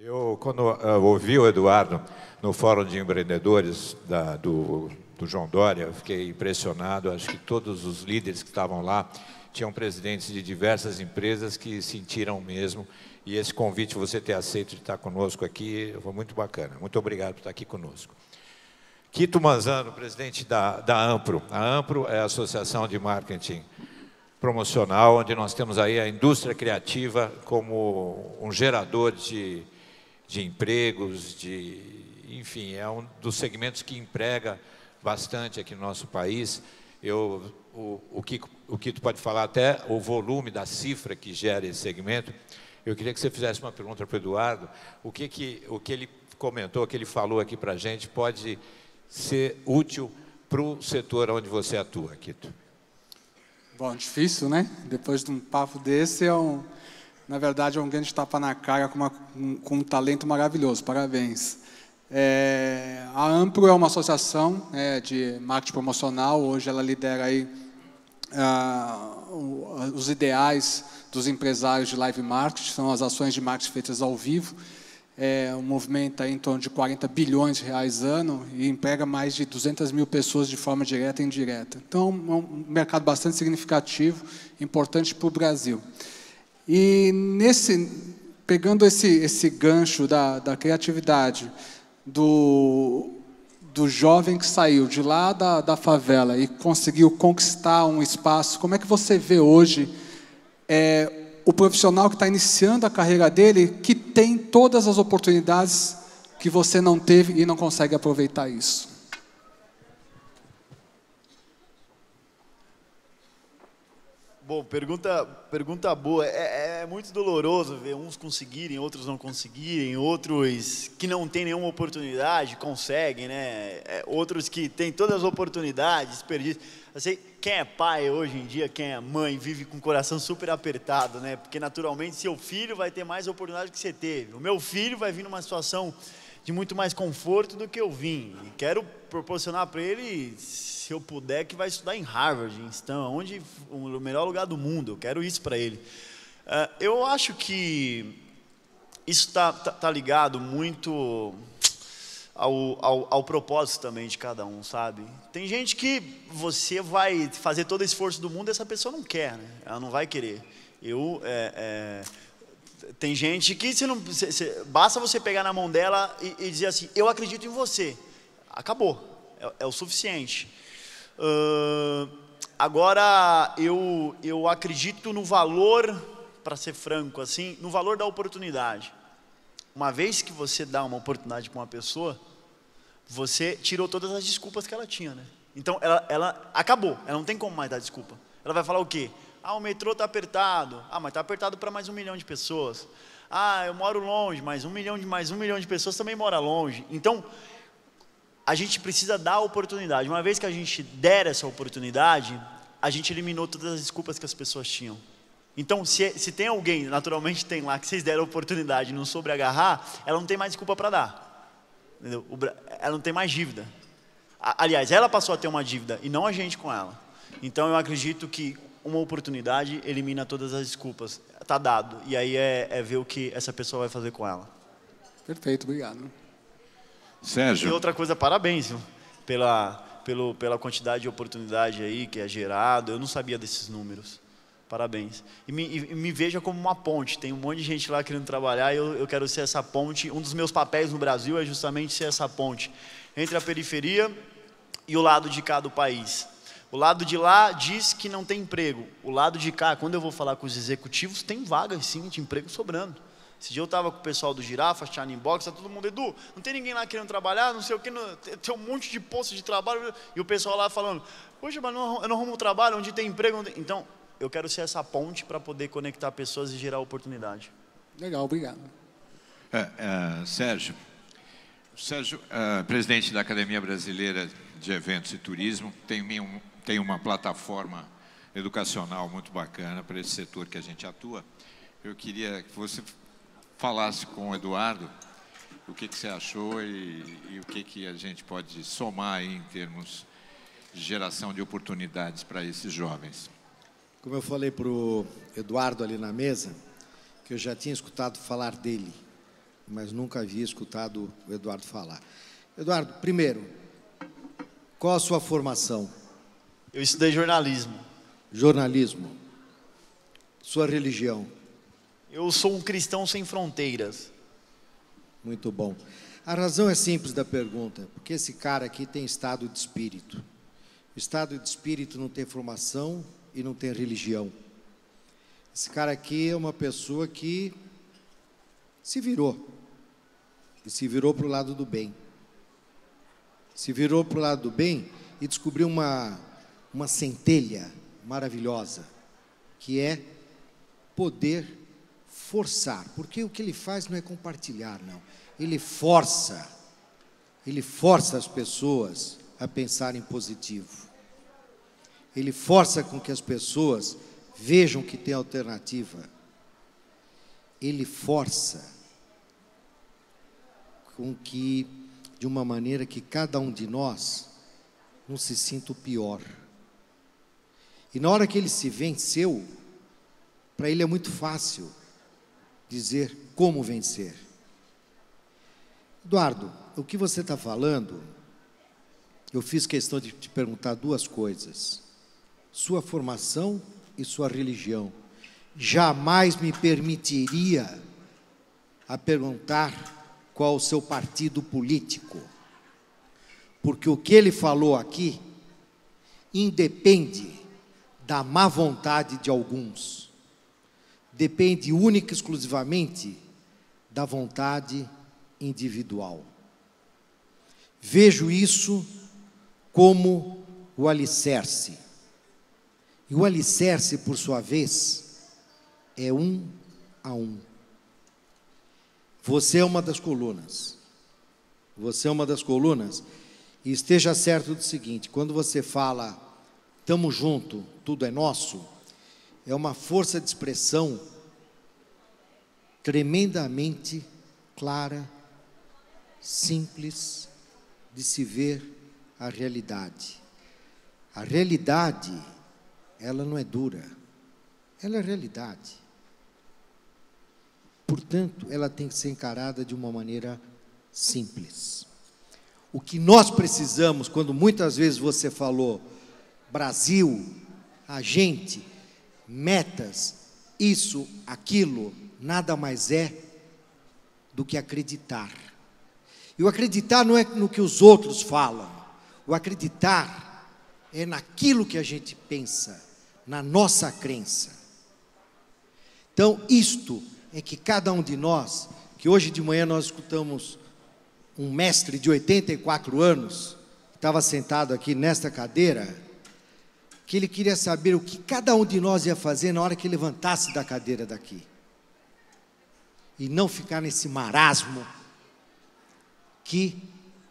Eu, quando ouvi o Eduardo no Fórum de Empreendedores do João Dória, eu fiquei impressionado. Acho que todos os líderes que estavam lá tinham presidentes de diversas empresas que sentiram mesmo. E esse convite, você ter aceito de estar conosco aqui, foi muito bacana. Muito obrigado por estar aqui conosco. Quito Manzano, presidente da AMPRO. A AMPRO é a Associação de Marketing Promocional, onde nós temos aí a indústria criativa como um gerador de empregos, enfim, é um dos segmentos que emprega bastante aqui no nosso país. O Quito pode falar até o volume da cifra que gera esse segmento. Eu queria que você fizesse uma pergunta para o Eduardo. O que ele comentou, o que ele falou aqui para a gente, pode ser útil para o setor onde você atua, Quito? Bom, difícil, né? Depois de um papo desse, na verdade, é um grande tapa na cara com um talento maravilhoso. Parabéns. A AMPRO é uma associação de marketing promocional. Hoje ela lidera aí, os ideais dos empresários de live marketing, são as ações de marketing feitas ao vivo. Um movimento aí em torno de 40 bilhões de reais ano e emprega mais de 200 mil pessoas de forma direta e indireta. Então, é um mercado bastante significativo, importante para o Brasil. E pegando esse gancho da criatividade, do jovem que saiu de lá da favela e conseguiu conquistar um espaço, como é que você vê hoje o profissional que está iniciando a carreira dele, que tem todas as oportunidades que você não teve e não consegue aproveitar isso? Bom, pergunta boa. É muito doloroso ver uns conseguirem, outros não conseguirem, outros que não têm nenhuma oportunidade conseguem, né? Outros que têm todas as oportunidades, desperdiçam. Assim, quem é pai hoje em dia, quem é mãe, vive com o coração super apertado, né? Porque naturalmente seu filho vai ter mais oportunidade que você teve. O meu filho vai vir numa situação de muito mais conforto do que eu vim. E quero proporcionar para ele, se eu puder, que vai estudar em Harvard, em Stanford, onde o melhor lugar do mundo. Eu quero isso para ele. Eu acho que isso tá ligado muito ao propósito também de cada um, sabe? Tem gente que você vai fazer todo o esforço do mundo e essa pessoa não quer, né? Ela não vai querer. Tem gente que basta você pegar na mão dela e dizer assim, eu acredito em você. Acabou. É o suficiente. Agora, eu acredito no valor, para ser franco assim, no valor da oportunidade. Uma vez que você dá uma oportunidade para uma pessoa, você tirou todas as desculpas que ela tinha, né? Então, ela acabou, ela não tem como mais dar desculpa. Ela vai falar o quê? O metrô está apertado. Mas está apertado para mais 1 milhão de pessoas. Eu moro longe, mas 1 milhão de pessoas também mora longe. Então, a gente precisa dar a oportunidade. Uma vez que a gente der essa oportunidade, a gente eliminou todas as desculpas que as pessoas tinham. Então, se tem alguém, naturalmente tem lá, que vocês deram a oportunidade e não soube agarrar, ela não tem mais desculpa para dar. Entendeu? Ela não tem mais dívida. Aliás, ela passou a ter uma dívida e não a gente com ela. Então, eu acredito que uma oportunidade elimina todas as desculpas. Está dado. E aí é ver o que essa pessoa vai fazer com ela. Perfeito, obrigado. Sérgio. E outra coisa, parabéns, viu? Pela quantidade de oportunidade aí que é gerado. Eu não sabia desses números. Parabéns. E me veja como uma ponte. Tem um monte de gente lá querendo trabalhar e eu quero ser essa ponte. Um dos meus papéis no Brasil é justamente ser essa ponte entre a periferia e o lado de cá do país. O lado de lá diz que não tem emprego. O lado de cá, quando eu vou falar com os executivos, tem vagas sim de emprego sobrando. Esse dia eu estava com o pessoal do Girafa, China Inbox, tá todo mundo, Edu, não tem ninguém lá querendo trabalhar, não sei o que, tem um monte de postos de trabalho, e o pessoal lá falando, poxa, mas eu não arrumo trabalho, onde tem emprego, Então, eu quero ser essa ponte para poder conectar pessoas e gerar oportunidade. Legal, obrigado. Sérgio, presidente da Academia Brasileira de Eventos e Turismo, tem uma plataforma educacional muito bacana para esse setor que a gente atua. Eu queria que você falasse com o Eduardo o que você achou e o que a gente pode somar aí em termos de geração de oportunidades para esses jovens. Como eu falei para o Eduardo ali na mesa, que eu já tinha escutado falar dele mas nunca havia escutado o Eduardo falar. Eduardo, primeiro, qual a sua formação? Eu estudei jornalismo. Jornalismo. Sua religião? Eu sou um cristão sem fronteiras. Muito bom. A razão é simples da pergunta, porque esse cara aqui tem estado de espírito. O estado de espírito não tem formação e não tem religião. Esse cara aqui é uma pessoa que se virou. E se virou para o lado do bem. Se virou para o lado do bem e descobriu uma centelha maravilhosa, que é poder forçar. Porque o que ele faz não é compartilhar, não. Ele força as pessoas a pensarem positivo. Ele força com que as pessoas vejam que tem alternativa. Ele força com que, de uma maneira que cada um de nós não se sinta o pior. E na hora que ele se venceu, para ele é muito fácil dizer como vencer. Eduardo, o que você está falando, eu fiz questão de te perguntar duas coisas. Sua formação e sua religião. Jamais me permitiria a perguntar qual o seu partido político. Porque o que ele falou aqui independe da má vontade de alguns. Depende única e exclusivamente da vontade individual. Vejo isso como o alicerce. E o alicerce, por sua vez, é 1 a 1. Você é uma das colunas. Você é uma das colunas. E esteja certo do seguinte, quando você fala, estamos juntos, tudo é nosso, é uma força de expressão tremendamente clara, simples, de se ver a realidade. A realidade, ela não é dura, ela é realidade. Portanto, ela tem que ser encarada de uma maneira simples. O que nós precisamos, quando muitas vezes você falou Brasil, a gente, metas, isso, aquilo, nada mais é do que acreditar. E o acreditar não é no que os outros falam. O acreditar é naquilo que a gente pensa, na nossa crença. Então, isto é que cada um de nós, que hoje de manhã nós escutamos um mestre de 84 anos, que estava sentado aqui nesta cadeira, que ele queria saber o que cada um de nós ia fazer na hora que levantasse da cadeira daqui. E não ficar nesse marasmo que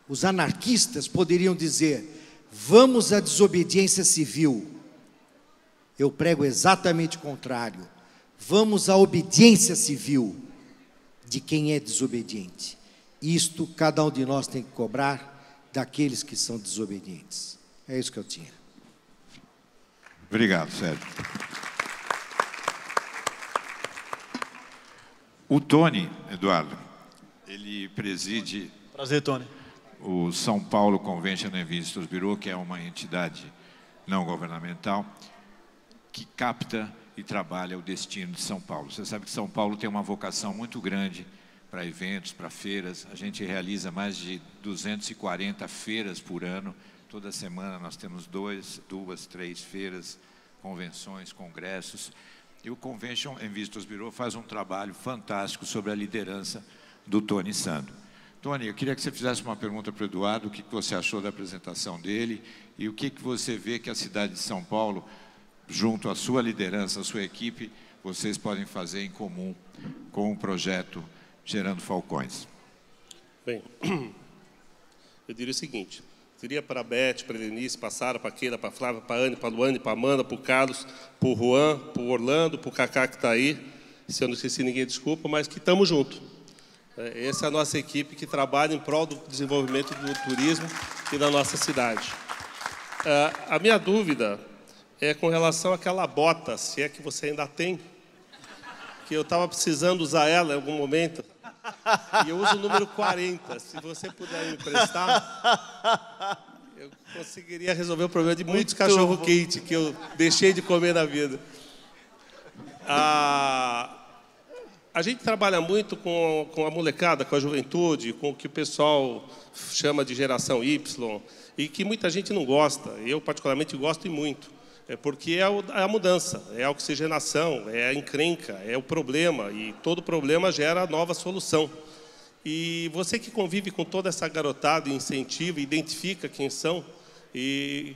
os anarquistas poderiam dizer, vamos à desobediência civil. Eu prego exatamente o contrário. Vamos à obediência civil de quem é desobediente. Isto cada um de nós tem que cobrar daqueles que são desobedientes. É isso que eu tinha. Obrigado, Sérgio. O Tony, Eduardo, ele preside... Prazer, Tony. O São Paulo Convention and Visitors Bureau, que é uma entidade não governamental que capta e trabalha o destino de São Paulo. Você sabe que São Paulo tem uma vocação muito grande para eventos, para feiras. A gente realiza mais de 240 feiras por ano. Toda semana nós temos duas, três feiras, convenções, congressos. E o Convention and Visitors Bureau faz um trabalho fantástico sobre a liderança do Tony Sando. Tony, eu queria que você fizesse uma pergunta para o Eduardo, o que você achou da apresentação dele e o que você vê que a cidade de São Paulo, junto à sua liderança, à sua equipe, vocês podem fazer em comum com o projeto Gerando Falcões. Bem, eu diria o seguinte, diria para a Beth, para a Denise, para a Sara, para a Keila, para a Flávia, para a Anne, para a Luane, para a Amanda, para o Carlos, para o Juan, para o Orlando, para o Cacá que está aí, se eu não esqueci ninguém, desculpa, mas que estamos juntos. Essa é a nossa equipe que trabalha em prol do desenvolvimento do turismo e da nossa cidade. A minha dúvida é com relação àquela bota, se é que você ainda tem, que eu estava precisando usar ela em algum momento. E eu uso o número 40. Se você puder me emprestar, eu conseguiria resolver o problema de muitos cachorro-quente que eu deixei de comer na vida. A gente trabalha muito com a molecada, com a juventude, com o que o pessoal chama de geração Y, e que muita gente não gosta. Eu, particularmente, gosto e muito. Porque é a mudança, é a oxigenação, é a encrenca, é o problema, e todo problema gera nova solução. E você que convive com toda essa garotada, incentiva, identifica quem são, e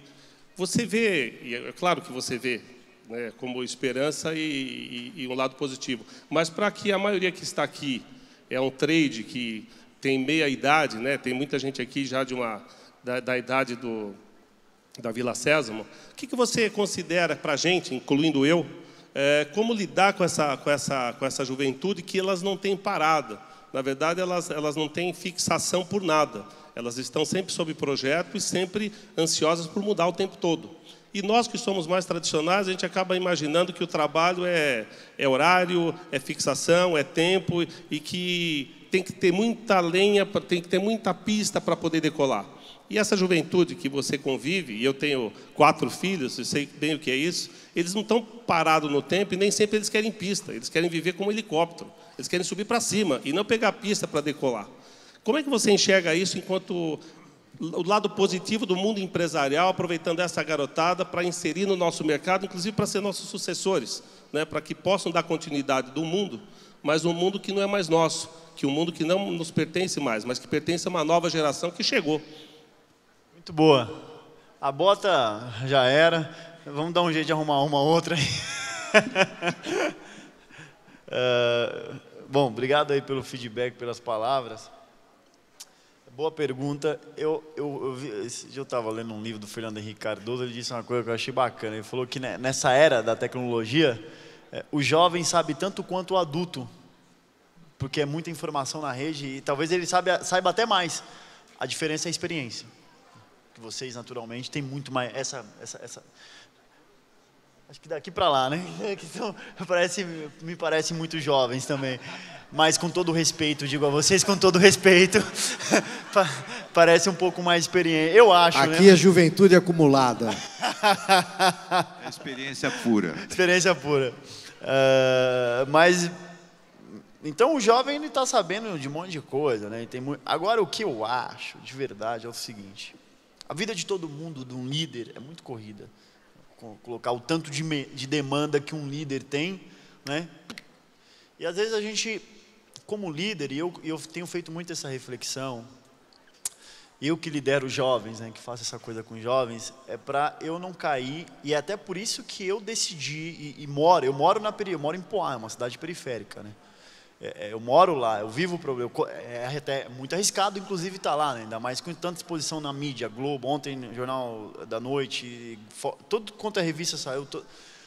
você vê, e é claro que você vê, né, como esperança e um lado positivo. Mas para que a maioria que está aqui é um trade que tem meia idade, né, tem muita gente aqui já da idade da Vila Sésamo, o que você considera para a gente, incluindo eu, como lidar com essa juventude que elas não têm parada? Na verdade, elas não têm fixação por nada. Elas estão sempre sob projeto e sempre ansiosas por mudar o tempo todo. E nós que somos mais tradicionais, a gente acaba imaginando que o trabalho é horário, é fixação, é tempo, e que tem que ter muita lenha, tem que ter muita pista para poder decolar. E essa juventude que você convive, e eu tenho 4 filhos, eu sei bem o que é isso, eles não estão parados no tempo e nem sempre eles querem pista, eles querem viver como helicóptero, eles querem subir para cima e não pegar pista para decolar. Como é que você enxerga isso enquanto o lado positivo do mundo empresarial, aproveitando essa garotada para inserir no nosso mercado, inclusive para ser nossos sucessores, né, para que possam dar continuidade do mundo, mas um mundo que não é mais nosso, que um mundo que não nos pertence mais, mas que pertence a uma nova geração que chegou. Muito boa. A bota já era. Vamos dar um jeito de arrumar uma outra aí. Bom, obrigado aí pelo feedback, pelas palavras. Boa pergunta. Esse dia eu estava lendo um livro do Fernando Henrique Cardoso, ele disse uma coisa que eu achei bacana. Ele falou que nessa era da tecnologia, o jovem sabe tanto quanto o adulto, porque é muita informação na rede e talvez ele saiba até mais. A diferença é a experiência. Que vocês, naturalmente, têm muito mais... Acho que daqui para lá, né? Que me parecem muito jovens também. Mas com todo respeito, digo a vocês com todo respeito, parece um pouco mais experiente. Eu acho, aqui, né? É juventude acumulada. É experiência pura. Experiência pura. Mas, então o jovem está sabendo de um monte de coisa, né? Agora, o que eu acho, de verdade, é o seguinte. A vida de todo mundo, de um líder, é muito corrida. Colocar o tanto de demanda que um líder tem, né? E às vezes a gente, como líder, e eu tenho feito muito essa reflexão, eu que lidero jovens, né, que faço essa coisa com jovens, é para eu não cair, e é até por isso que eu decidi, eu moro em Poá, uma cidade periférica, né? Eu moro lá, eu vivo o problema, é até muito arriscado, inclusive, estar lá, né? Ainda mais com tanta exposição na mídia, Globo, ontem no Jornal da Noite, todo quanto a revista saiu,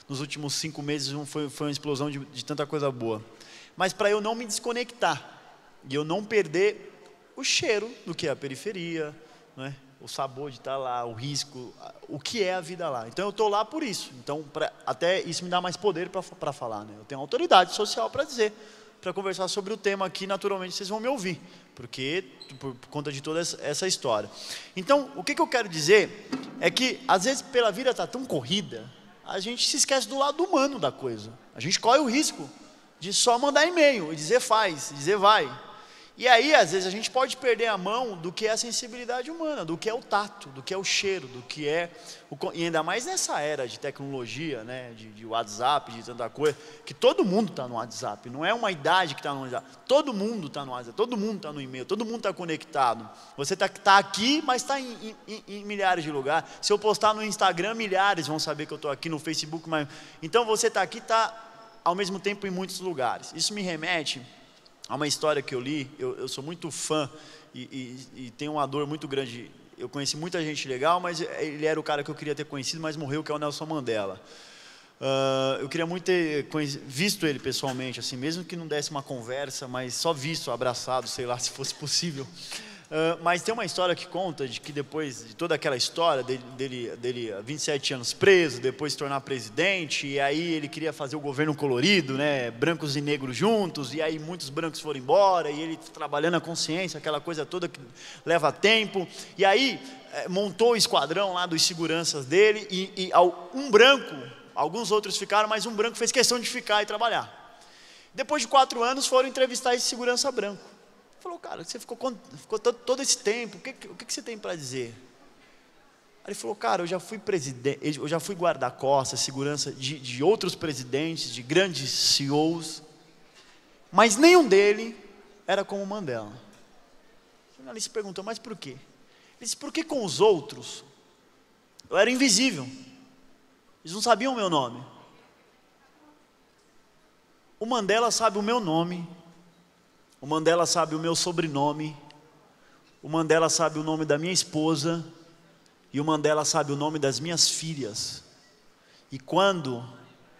nos últimos 5 meses foi uma explosão de tanta coisa boa. Mas para eu não me desconectar, e eu não perder o cheiro do que é a periferia, né? O sabor de estar lá, o risco, o que é a vida lá. Então eu estou lá por isso, então até isso me dá mais poder para falar, né? Eu tenho autoridade social para dizer, para conversar sobre o tema aqui, naturalmente vocês vão me ouvir, porque por conta de toda essa história. Então, o que eu quero dizer é que, às vezes, pela vida está tão corrida, a gente se esquece do lado humano da coisa. A gente corre o risco de só mandar e-mail e dizer faz, dizer vai. E aí, às vezes, a gente pode perder a mão do que é a sensibilidade humana, do que é o tato, do que é o cheiro, do que é... E ainda mais nessa era de tecnologia, né, de WhatsApp, de tanta coisa, que todo mundo está no WhatsApp, não é uma idade que está no WhatsApp, todo mundo está no WhatsApp, todo mundo está no e-mail, todo mundo está conectado. Você está aqui, mas está em milhares de lugares. Se eu postar no Instagram, milhares vão saber que eu estou aqui, no Facebook. Então, você está aqui, está ao mesmo tempo em muitos lugares. Isso me remete... Há uma história que eu li, eu sou muito fã e tenho uma dor muito grande. Eu conheci muita gente legal, mas ele era o cara que eu queria ter conhecido, mas morreu, que é o Nelson Mandela. Eu queria muito ter visto ele pessoalmente, assim, mesmo que não desse uma conversa, mas só visto, abraçado, sei lá, se fosse possível. Mas tem uma história que conta de que depois de toda aquela história dele 27 anos preso, depois se tornar presidente, e aí ele queria fazer o governo colorido, né, brancos e negros juntos, e aí muitos brancos foram embora, e ele trabalhando a consciência, aquela coisa toda que leva tempo, e aí montou o esquadrão lá dos seguranças dele, e um branco, alguns outros ficaram, mas um branco fez questão de ficar e trabalhar. Depois de 4 anos foram entrevistar esse segurança branco. Falou, cara, você ficou todo esse tempo, o que você tem para dizer? Aí ele falou, cara, eu já fui presidente, eu já fui guarda-costas, segurança de outros presidentes, de grandes CEOs, mas nenhum dele era como Mandela. O jornalista perguntou, mas por quê? Ele disse, porque com os outros eu era invisível, eles não sabiam o meu nome. O Mandela sabe o meu nome, o Mandela sabe o meu sobrenome, o Mandela sabe o nome da minha esposa, e o Mandela sabe o nome das minhas filhas. E quando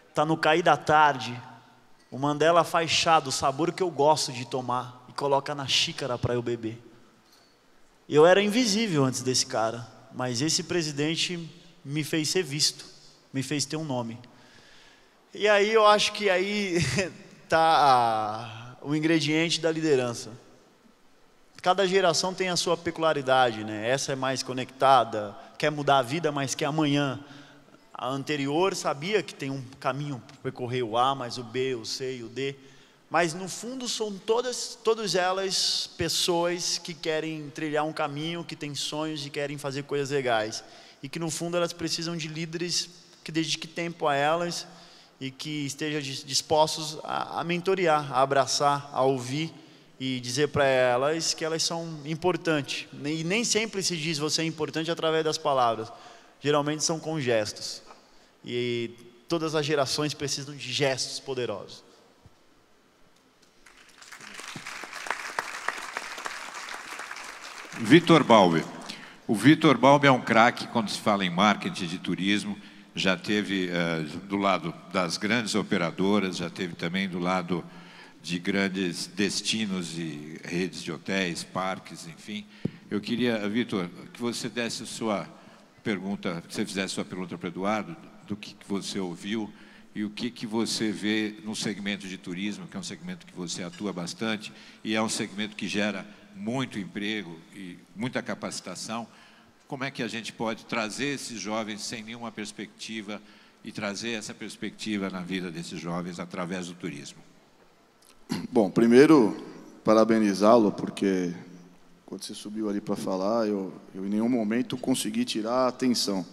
está no cair da tarde, o Mandela faz chá do sabor que eu gosto de tomar e coloca na xícara para eu beber. Eu era invisível antes desse cara, mas esse presidente me fez ser visto, me fez ter um nome. E aí eu acho que aí está o ingrediente da liderança. Cada geração tem a sua peculiaridade, né? Essa é mais conectada, quer mudar a vida, mas quer amanhã. A anterior sabia que tem um caminho para percorrer, o A, mas o B, o C e o D. Mas no fundo são todas elas pessoas que querem trilhar um caminho, que têm sonhos e querem fazer coisas legais. E que no fundo elas precisam de líderes que dediquem tempo a elas e que estejam dispostos a mentorear, a abraçar, a ouvir e dizer para elas que elas são importantes. E nem sempre se diz você é importante através das palavras, geralmente são com gestos. E todas as gerações precisam de gestos poderosos. Vitor Balbi. O Vitor Balbi é um craque quando se fala em marketing de turismo. Já teve do lado das grandes operadoras, já teve também do lado de grandes destinos e redes de hotéis, parques, enfim. Eu queria, Vitor, que você desse sua pergunta, que você fizesse sua pergunta para o Eduardo, do que você ouviu e o que você vê no segmento de turismo, que é um segmento que você atua bastante e é um segmento que gera muito emprego e muita capacitação. Como é que a gente pode trazer esses jovens sem nenhuma perspectiva e trazer essa perspectiva na vida desses jovens através do turismo? Bom, primeiro, parabenizá-lo, porque quando você subiu ali para falar, eu em nenhum momento consegui tirar a atenção.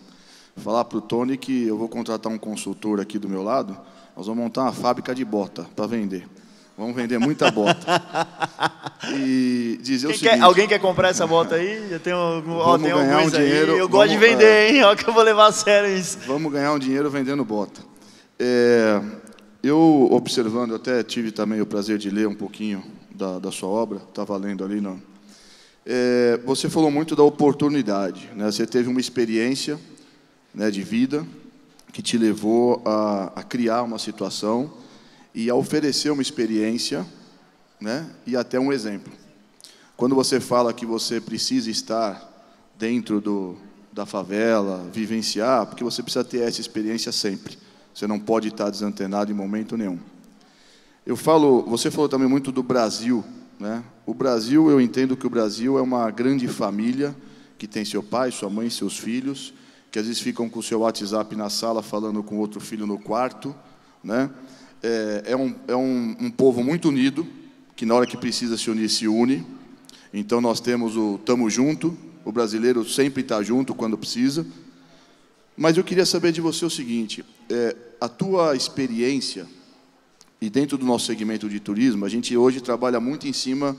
Falar para o Tony que eu vou contratar um consultor aqui do meu lado, nós vamos montar uma fábrica de bota para vender. Vamos vender muita bota. E dizer o seguinte... Alguém quer comprar essa bota aí? Já tem vamos ganhar um dinheiro... Aí. Eu gosto de vender, hein? Olha que eu vou levar a sério isso. Vamos ganhar um dinheiro vendendo bota. Eu observando, eu até tive também o prazer de ler um pouquinho da sua obra, estava lendo ali, não. Você falou muito da oportunidade, né? Você teve uma experiência, né, de vida que te levou a criar uma situação e a oferecer uma experiência, né, e até um exemplo. Quando você fala que você precisa estar dentro da favela, vivenciar, porque você precisa ter essa experiência sempre. Você não pode estar desantenado em momento nenhum. Você falou também muito do Brasil, né? O Brasil, eu entendo que o Brasil é uma grande família que tem seu pai, sua mãe, seus filhos, que às vezes ficam com o seu WhatsApp na sala falando com outro filho no quarto, né? É um povo muito unido, que na hora que precisa se unir, se une. Então nós temos o tamo junto, o brasileiro sempre está junto quando precisa. Mas eu queria saber de você o seguinte, a tua experiência, e dentro do nosso segmento de turismo, a gente hoje trabalha muito em cima,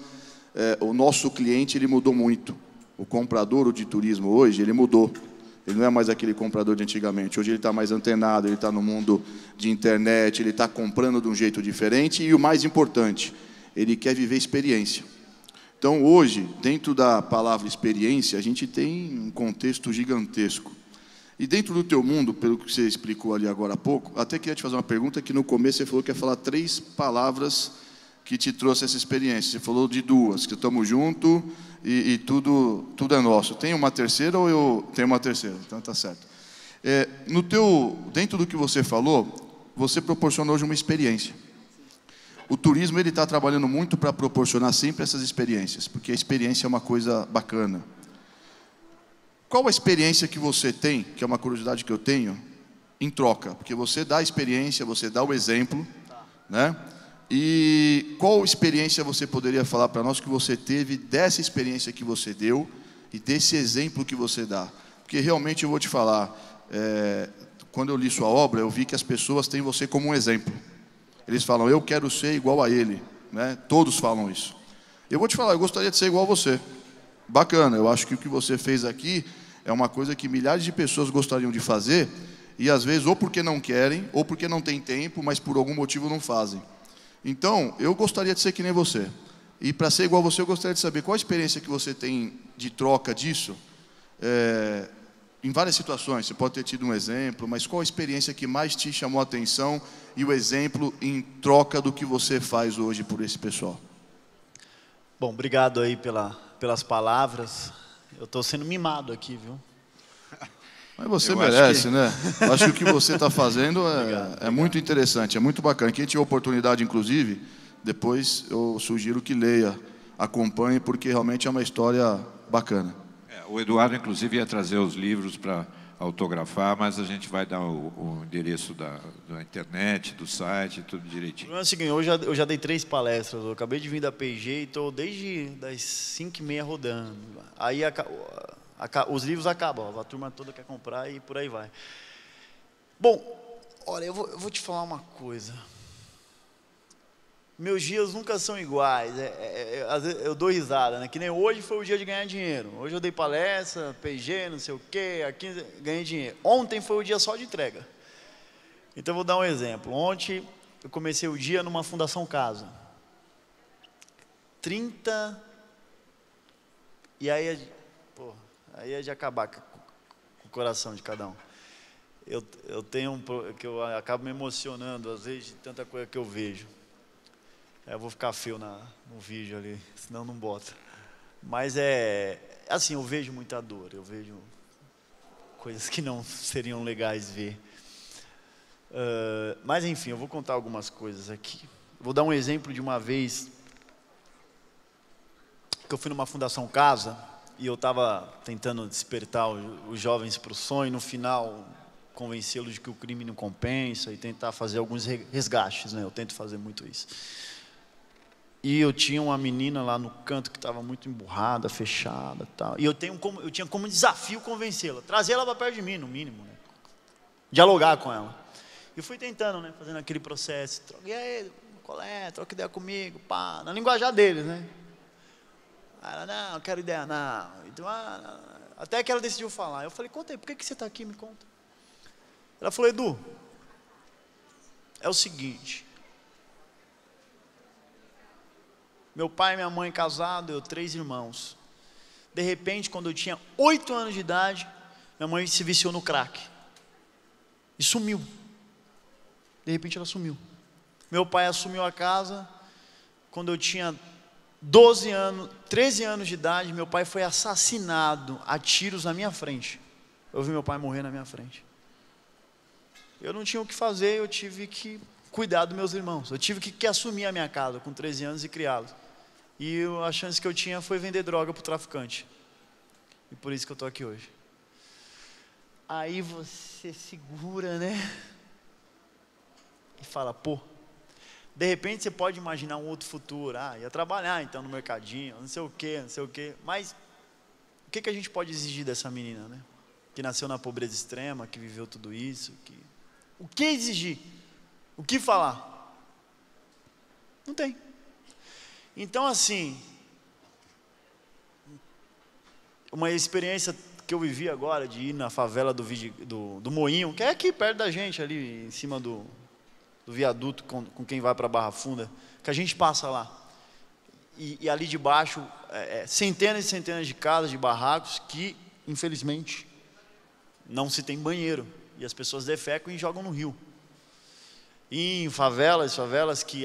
o nosso cliente ele mudou muito. O comprador de turismo hoje, ele mudou. Ele não é mais aquele comprador de antigamente. Hoje ele está mais antenado, ele está no mundo de internet, ele está comprando de um jeito diferente e o mais importante, ele quer viver experiência. Então hoje, dentro da palavra experiência, a gente tem um contexto gigantesco. E dentro do teu mundo, pelo que você explicou ali agora há pouco, até queria te fazer uma pergunta que no começo você falou que ia falar 3 palavras que te trouxe essa experiência? Você falou de duas, que estamos juntos e tudo é nosso. Tem uma terceira ou eu tenho uma terceira? Então tá certo. Dentro do que você falou, você proporcionou hoje uma experiência. O turismo ele está trabalhando muito para proporcionar sempre essas experiências, porque a experiência é uma coisa bacana. Qual a experiência que você tem, que é uma curiosidade que eu tenho, em troca? Porque você dá a experiência, você dá o exemplo, né? E qual experiência você poderia falar para nós que você teve dessa experiência que você deu e desse exemplo que você dá? Porque realmente eu vou te falar, quando eu li sua obra, eu vi que as pessoas têm você como um exemplo. Eles falam, eu quero ser igual a ele, né? Todos falam isso. Eu vou te falar, eu gostaria de ser igual a você. Bacana, eu acho que o que você fez aqui é uma coisa que milhares de pessoas gostariam de fazer e às vezes ou porque não querem, ou porque não tem tempo, mas por algum motivo não fazem. Então, eu gostaria de ser que nem você. E para ser igual a você, eu gostaria de saber qual a experiência que você tem de troca disso, em várias situações. Você pode ter tido um exemplo, mas qual a experiência que mais te chamou a atenção e o exemplo em troca do que você faz hoje por esse pessoal? Bom, obrigado aí pelas palavras. Eu estou sendo mimado aqui, viu? Mas você merece, né? Eu acho que o que você está fazendo é muito interessante, é muito bacana. Quem tiver oportunidade, inclusive, depois eu sugiro que leia, acompanhe, porque realmente é uma história bacana. O Eduardo, inclusive, ia trazer os livros para autografar, mas a gente vai dar o endereço da internet, do site, tudo direitinho. É o seguinte, eu já dei 3 palestras, eu acabei de vir da P&G e estou desde das 5h30 rodando. Aí os livros acabam, a turma toda quer comprar e por aí vai. Bom, olha, eu vou te falar uma coisa. Meus dias nunca são iguais, às vezes eu dou risada, né? Que nem hoje foi o dia de ganhar dinheiro. Hoje eu dei palestra, P&G, não sei o quê, aqui ganhei dinheiro. Ontem foi o dia só de entrega. Então eu vou dar um exemplo. Ontem eu comecei o dia numa Fundação Casa. 30... E aí é de acabar com o coração de cada um. Eu tenho que eu acabo me emocionando, às vezes, de tanta coisa que eu vejo. Eu vou ficar feio no vídeo ali, senão não bota. Mas assim, eu vejo muita dor, eu vejo coisas que não seriam legais ver. Mas enfim, eu vou contar algumas coisas aqui. Vou dar um exemplo de uma vez que eu fui numa Fundação Casa e eu estava tentando despertar os jovens para o sonho, no final convencê-los de que o crime não compensa e tentar fazer alguns resgates, né? Eu tento fazer muito isso. E eu tinha uma menina lá no canto que estava muito emburrada, fechada, tal. E eu tinha como desafio convencê-la, trazer ela para perto de mim, no mínimo, né? Dialogar com ela. E fui tentando, né? Fazendo aquele processo. E aí, qual é? Troca ideia comigo, pá. Na linguajar deles, né? Ela, não, eu quero ideia, não. Então, não. Até que ela decidiu falar. Eu falei, conta aí, por que você está aqui? Me conta. Ela falou, Edu, é o seguinte... Meu pai e minha mãe casados, eu 3 irmãos. De repente, quando eu tinha 8 anos de idade, minha mãe se viciou no crack. E sumiu. De repente ela sumiu. Meu pai assumiu a casa. Quando eu tinha 13 anos de idade, meu pai foi assassinado a tiros na minha frente. Eu vi meu pai morrer na minha frente. Eu não tinha o que fazer, eu tive que cuidar dos meus irmãos. Eu tive que assumir a minha casa com 13 anos e criá-los. E a chance que eu tinha foi vender droga para o traficante. E por isso que eu estou aqui hoje. Aí você segura, né? E fala, pô. De repente você pode imaginar um outro futuro. Ia trabalhar então no mercadinho, não sei o quê, não sei o quê. Mas o que a gente pode exigir dessa menina, né? Que nasceu na pobreza extrema, que viveu tudo isso. O que exigir? O que falar? Não tem. Então, assim, uma experiência que eu vivi agora de ir na favela do Moinho, que é aqui perto da gente, ali em cima do viaduto com quem vai para Barra Funda, que a gente passa lá. E ali de baixo, centenas e centenas de casas, de barracos, que, infelizmente, não se tem banheiro. E as pessoas defecam e jogam no rio. em favelas que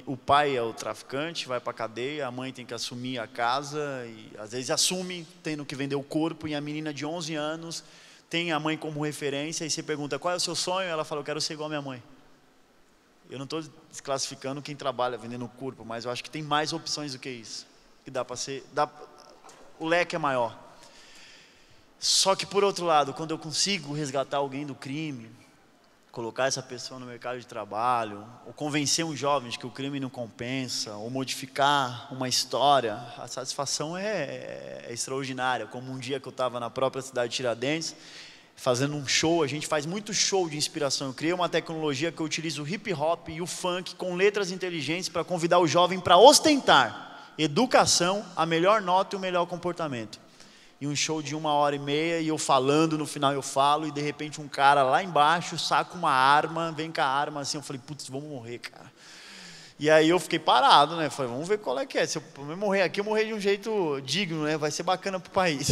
o pai é o traficante, vai para a cadeia, a mãe tem que assumir a casa, e às vezes assume, tendo que vender o corpo, e a menina de 11 anos tem a mãe como referência, e você pergunta, qual é o seu sonho? Ela fala, eu quero ser igual a minha mãe. Eu não estou desclassificando quem trabalha vendendo o corpo, mas eu acho que tem mais opções do que isso, que dá para ser, o leque é maior. Só que, por outro lado, quando eu consigo resgatar alguém do crime, colocar essa pessoa no mercado de trabalho, ou convencer um jovem de que o crime não compensa, ou modificar uma história, a satisfação é extraordinária. Como um dia que eu estava na própria cidade de Tiradentes, fazendo um show, a gente faz muito show de inspiração. Eu criei uma tecnologia que eu utilizo o hip hop e o funk com letras inteligentes para convidar o jovem para ostentar educação, a melhor nota e o melhor comportamento. E um show de 1h30, e eu falando, no final eu falo, e de repente um cara lá embaixo saca uma arma, vem com a arma assim, eu falei, putz, vamos morrer, cara. E aí eu fiquei parado, né, falei, vamos ver qual é que é, se eu morrer aqui, eu morrer de um jeito digno, né, vai ser bacana pro país.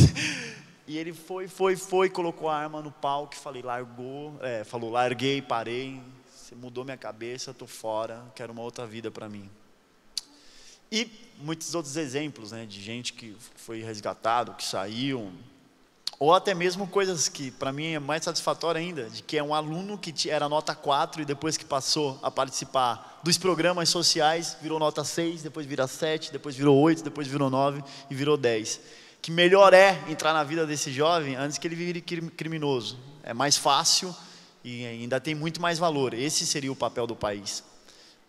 E ele foi, colocou a arma no palco, falei, falou, larguei, parei, você mudou minha cabeça, tô fora, quero uma outra vida para mim. E muitos outros exemplos, né, de gente que foi resgatado, que saiu, ou até mesmo coisas que para mim é mais satisfatório ainda, de que é um aluno que era nota 4 e depois que passou a participar dos programas sociais, virou nota 6, depois vira 7, depois virou 8, depois virou 9 e virou 10. Que melhor é entrar na vida desse jovem antes que ele vire criminoso. É mais fácil e ainda tem muito mais valor. Esse seria o papel do país.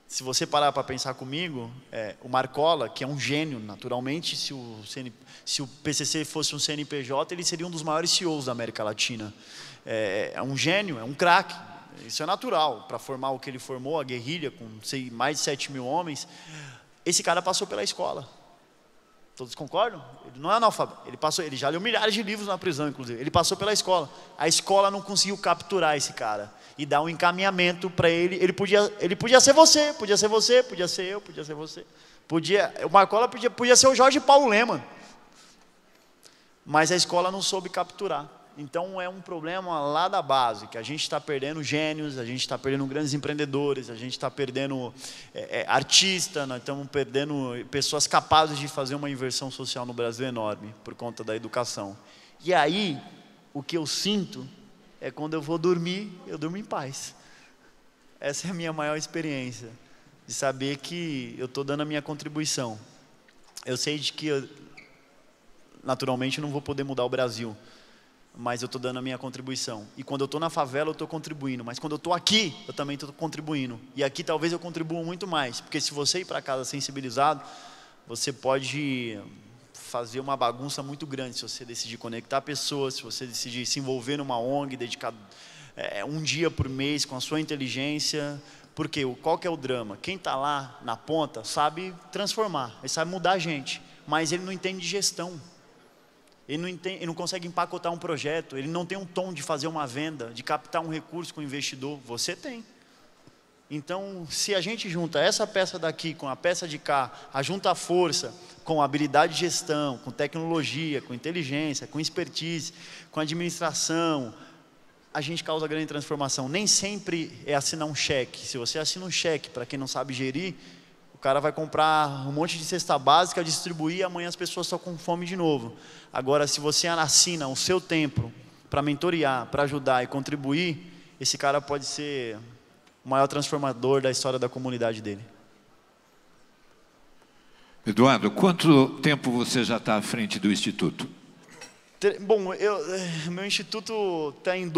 Se você parar para pensar comigo, o Marcola, que é um gênio, naturalmente, se o PCC fosse um CNPJ, ele seria um dos maiores CEOs da América Latina. É um gênio, é um craque, isso é natural. Para formar o que ele formou, a guerrilha, com mais de 7 mil homens, esse cara passou pela escola. Todos concordam? Ele não é analfabeto, ele já leu milhares de livros na prisão, inclusive. Ele passou pela escola. A escola não conseguiu capturar esse cara e dar um encaminhamento para ele. Ele podia ser você, podia ser você, podia ser eu, podia ser você. O Marcola podia ser o Jorge Paulo Lemann. Mas a escola não soube capturar. Então é um problema lá da base, que a gente está perdendo gênios, a gente está perdendo grandes empreendedores, a gente está perdendo artistas, nós estamos perdendo pessoas capazes de fazer uma inversão social no Brasil enorme, por conta da educação. E aí, o que eu sinto é quando eu vou dormir, eu durmo em paz. Essa é a minha maior experiência, de saber que eu estou dando a minha contribuição. Eu sei de que, naturalmente, não vou poder mudar o Brasil, mas eu estou dando a minha contribuição. E quando eu estou na favela, eu estou contribuindo. Mas quando eu estou aqui, eu também estou contribuindo. E aqui talvez eu contribua muito mais. Porque se você ir para casa sensibilizado, você pode fazer uma bagunça muito grande. Se você decidir conectar pessoas, se você decidir se envolver numa ONG, dedicar um dia por mês com a sua inteligência. Porque qual que é o drama? Quem está lá na ponta sabe transformar, ele sabe mudar a gente. Mas ele não entende de gestão. Ele não consegue empacotar um projeto, ele não tem um tom de fazer uma venda, de captar um recurso com o investidor. Você tem. Então, se a gente junta essa peça daqui com a peça de cá, junta a força com habilidade de gestão, com tecnologia, com inteligência, com expertise, com administração, a gente causa grande transformação. Nem sempre é assinar um cheque. Se você assina um cheque para quem não sabe gerir, o cara vai comprar um monte de cesta básica, distribuir, e amanhã as pessoas estão com fome de novo. Agora, se você assina o seu tempo para mentorear, para ajudar e contribuir, esse cara pode ser o maior transformador da história da comunidade dele. Eduardo, quanto tempo você já está à frente do Instituto? Bom, meu instituto está em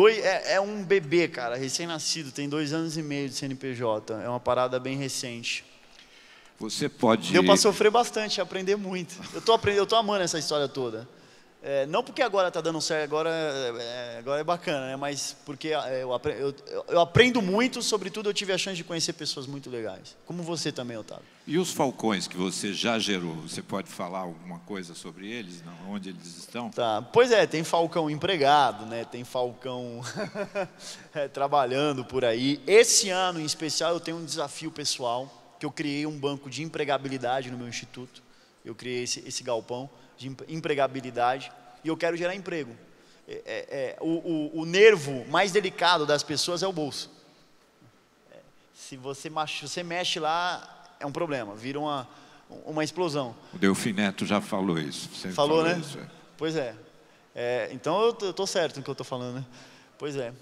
é um bebê, cara, recém-nascido, tem 2 anos e meio de CNPJ, é uma parada bem recente. Você pode... Deu para sofrer bastante, aprender muito. Eu tô amando essa história toda. Não porque agora está dando certo, agora é bacana, né? Mas porque eu aprendo muito, sobretudo eu tive a chance de conhecer pessoas muito legais. Como você também, Otávio. E os falcões que você já gerou, você pode falar alguma coisa sobre eles, onde eles estão? Tá. Pois tem falcão empregado, né? Tem falcão trabalhando por aí. Esse ano, em especial, eu tenho um desafio pessoal, que eu criei um banco de empregabilidade no meu instituto. Eu criei esse galpão de empregabilidade e eu quero gerar emprego. O nervo mais delicado das pessoas é o bolso. Se você mexe lá, é um problema, vira uma explosão. O Delfim Neto já falou isso. Falou, né? Isso, Pois é. Então eu estou certo no que eu estou falando, né? Pois é.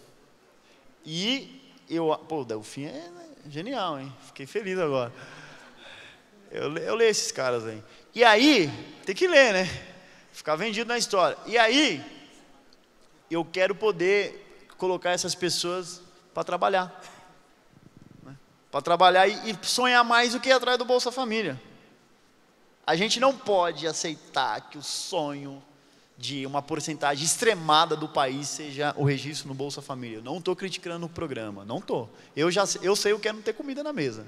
E o Delfim é genial, hein? Fiquei feliz agora. Eu leio esses caras aí. E aí, tem que ler, né? Ficar vendido na história. E aí, eu quero poder colocar essas pessoas para trabalhar. Né? Para trabalhar e sonhar mais do que ir atrás do Bolsa Família. A gente não pode aceitar que o sonho de uma porcentagem extremada do país seja o registro no Bolsa Família. Eu não estou criticando o programa, não estou. Eu sei o que é não ter comida na mesa.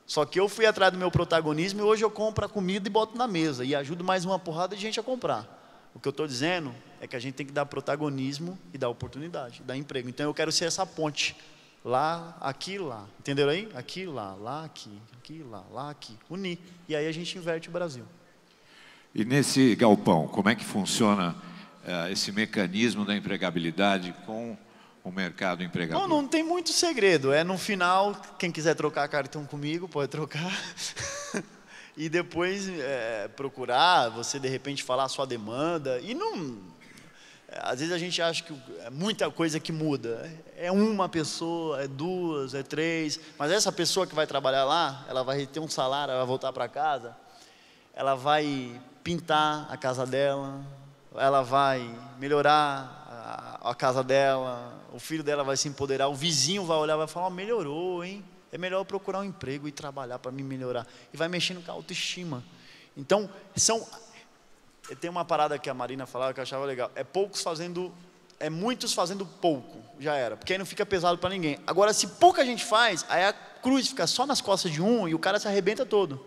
Só que eu fui atrás do meu protagonismo e hoje eu compro a comida e boto na mesa. E ajudo mais uma porrada de gente a comprar. O que eu estou dizendo é que a gente tem que dar protagonismo e dar oportunidade, dar emprego. Então eu quero ser essa ponte. Lá, aqui, lá. Entenderam aí? Aqui, lá, aqui, lá, aqui. Unir. E aí a gente inverte o Brasil. E nesse galpão, como é que funciona esse mecanismo da empregabilidade com o mercado empregador? Não tem muito segredo. No final, quem quiser trocar cartão comigo, pode trocar. E depois procurar, você de repente falar a sua demanda. E não... Às vezes a gente acha que é muita coisa que muda. É uma pessoa, é duas, é três. Mas essa pessoa que vai trabalhar lá, ela vai ter um salário, ela vai voltar para casa. Ela vai pintar a casa dela. Ela vai melhorar a casa dela. O filho dela vai se empoderar. O vizinho vai olhar e vai falar, melhorou, hein? É melhor eu procurar um emprego e trabalhar para me melhorar. E vai mexendo com a autoestima. Então, tem uma parada que a Marina falava que eu achava legal. É muitos fazendo pouco, já era. Porque aí não fica pesado para ninguém. Agora, se pouca gente faz, aí a cruz fica só nas costas de um e o cara se arrebenta todo.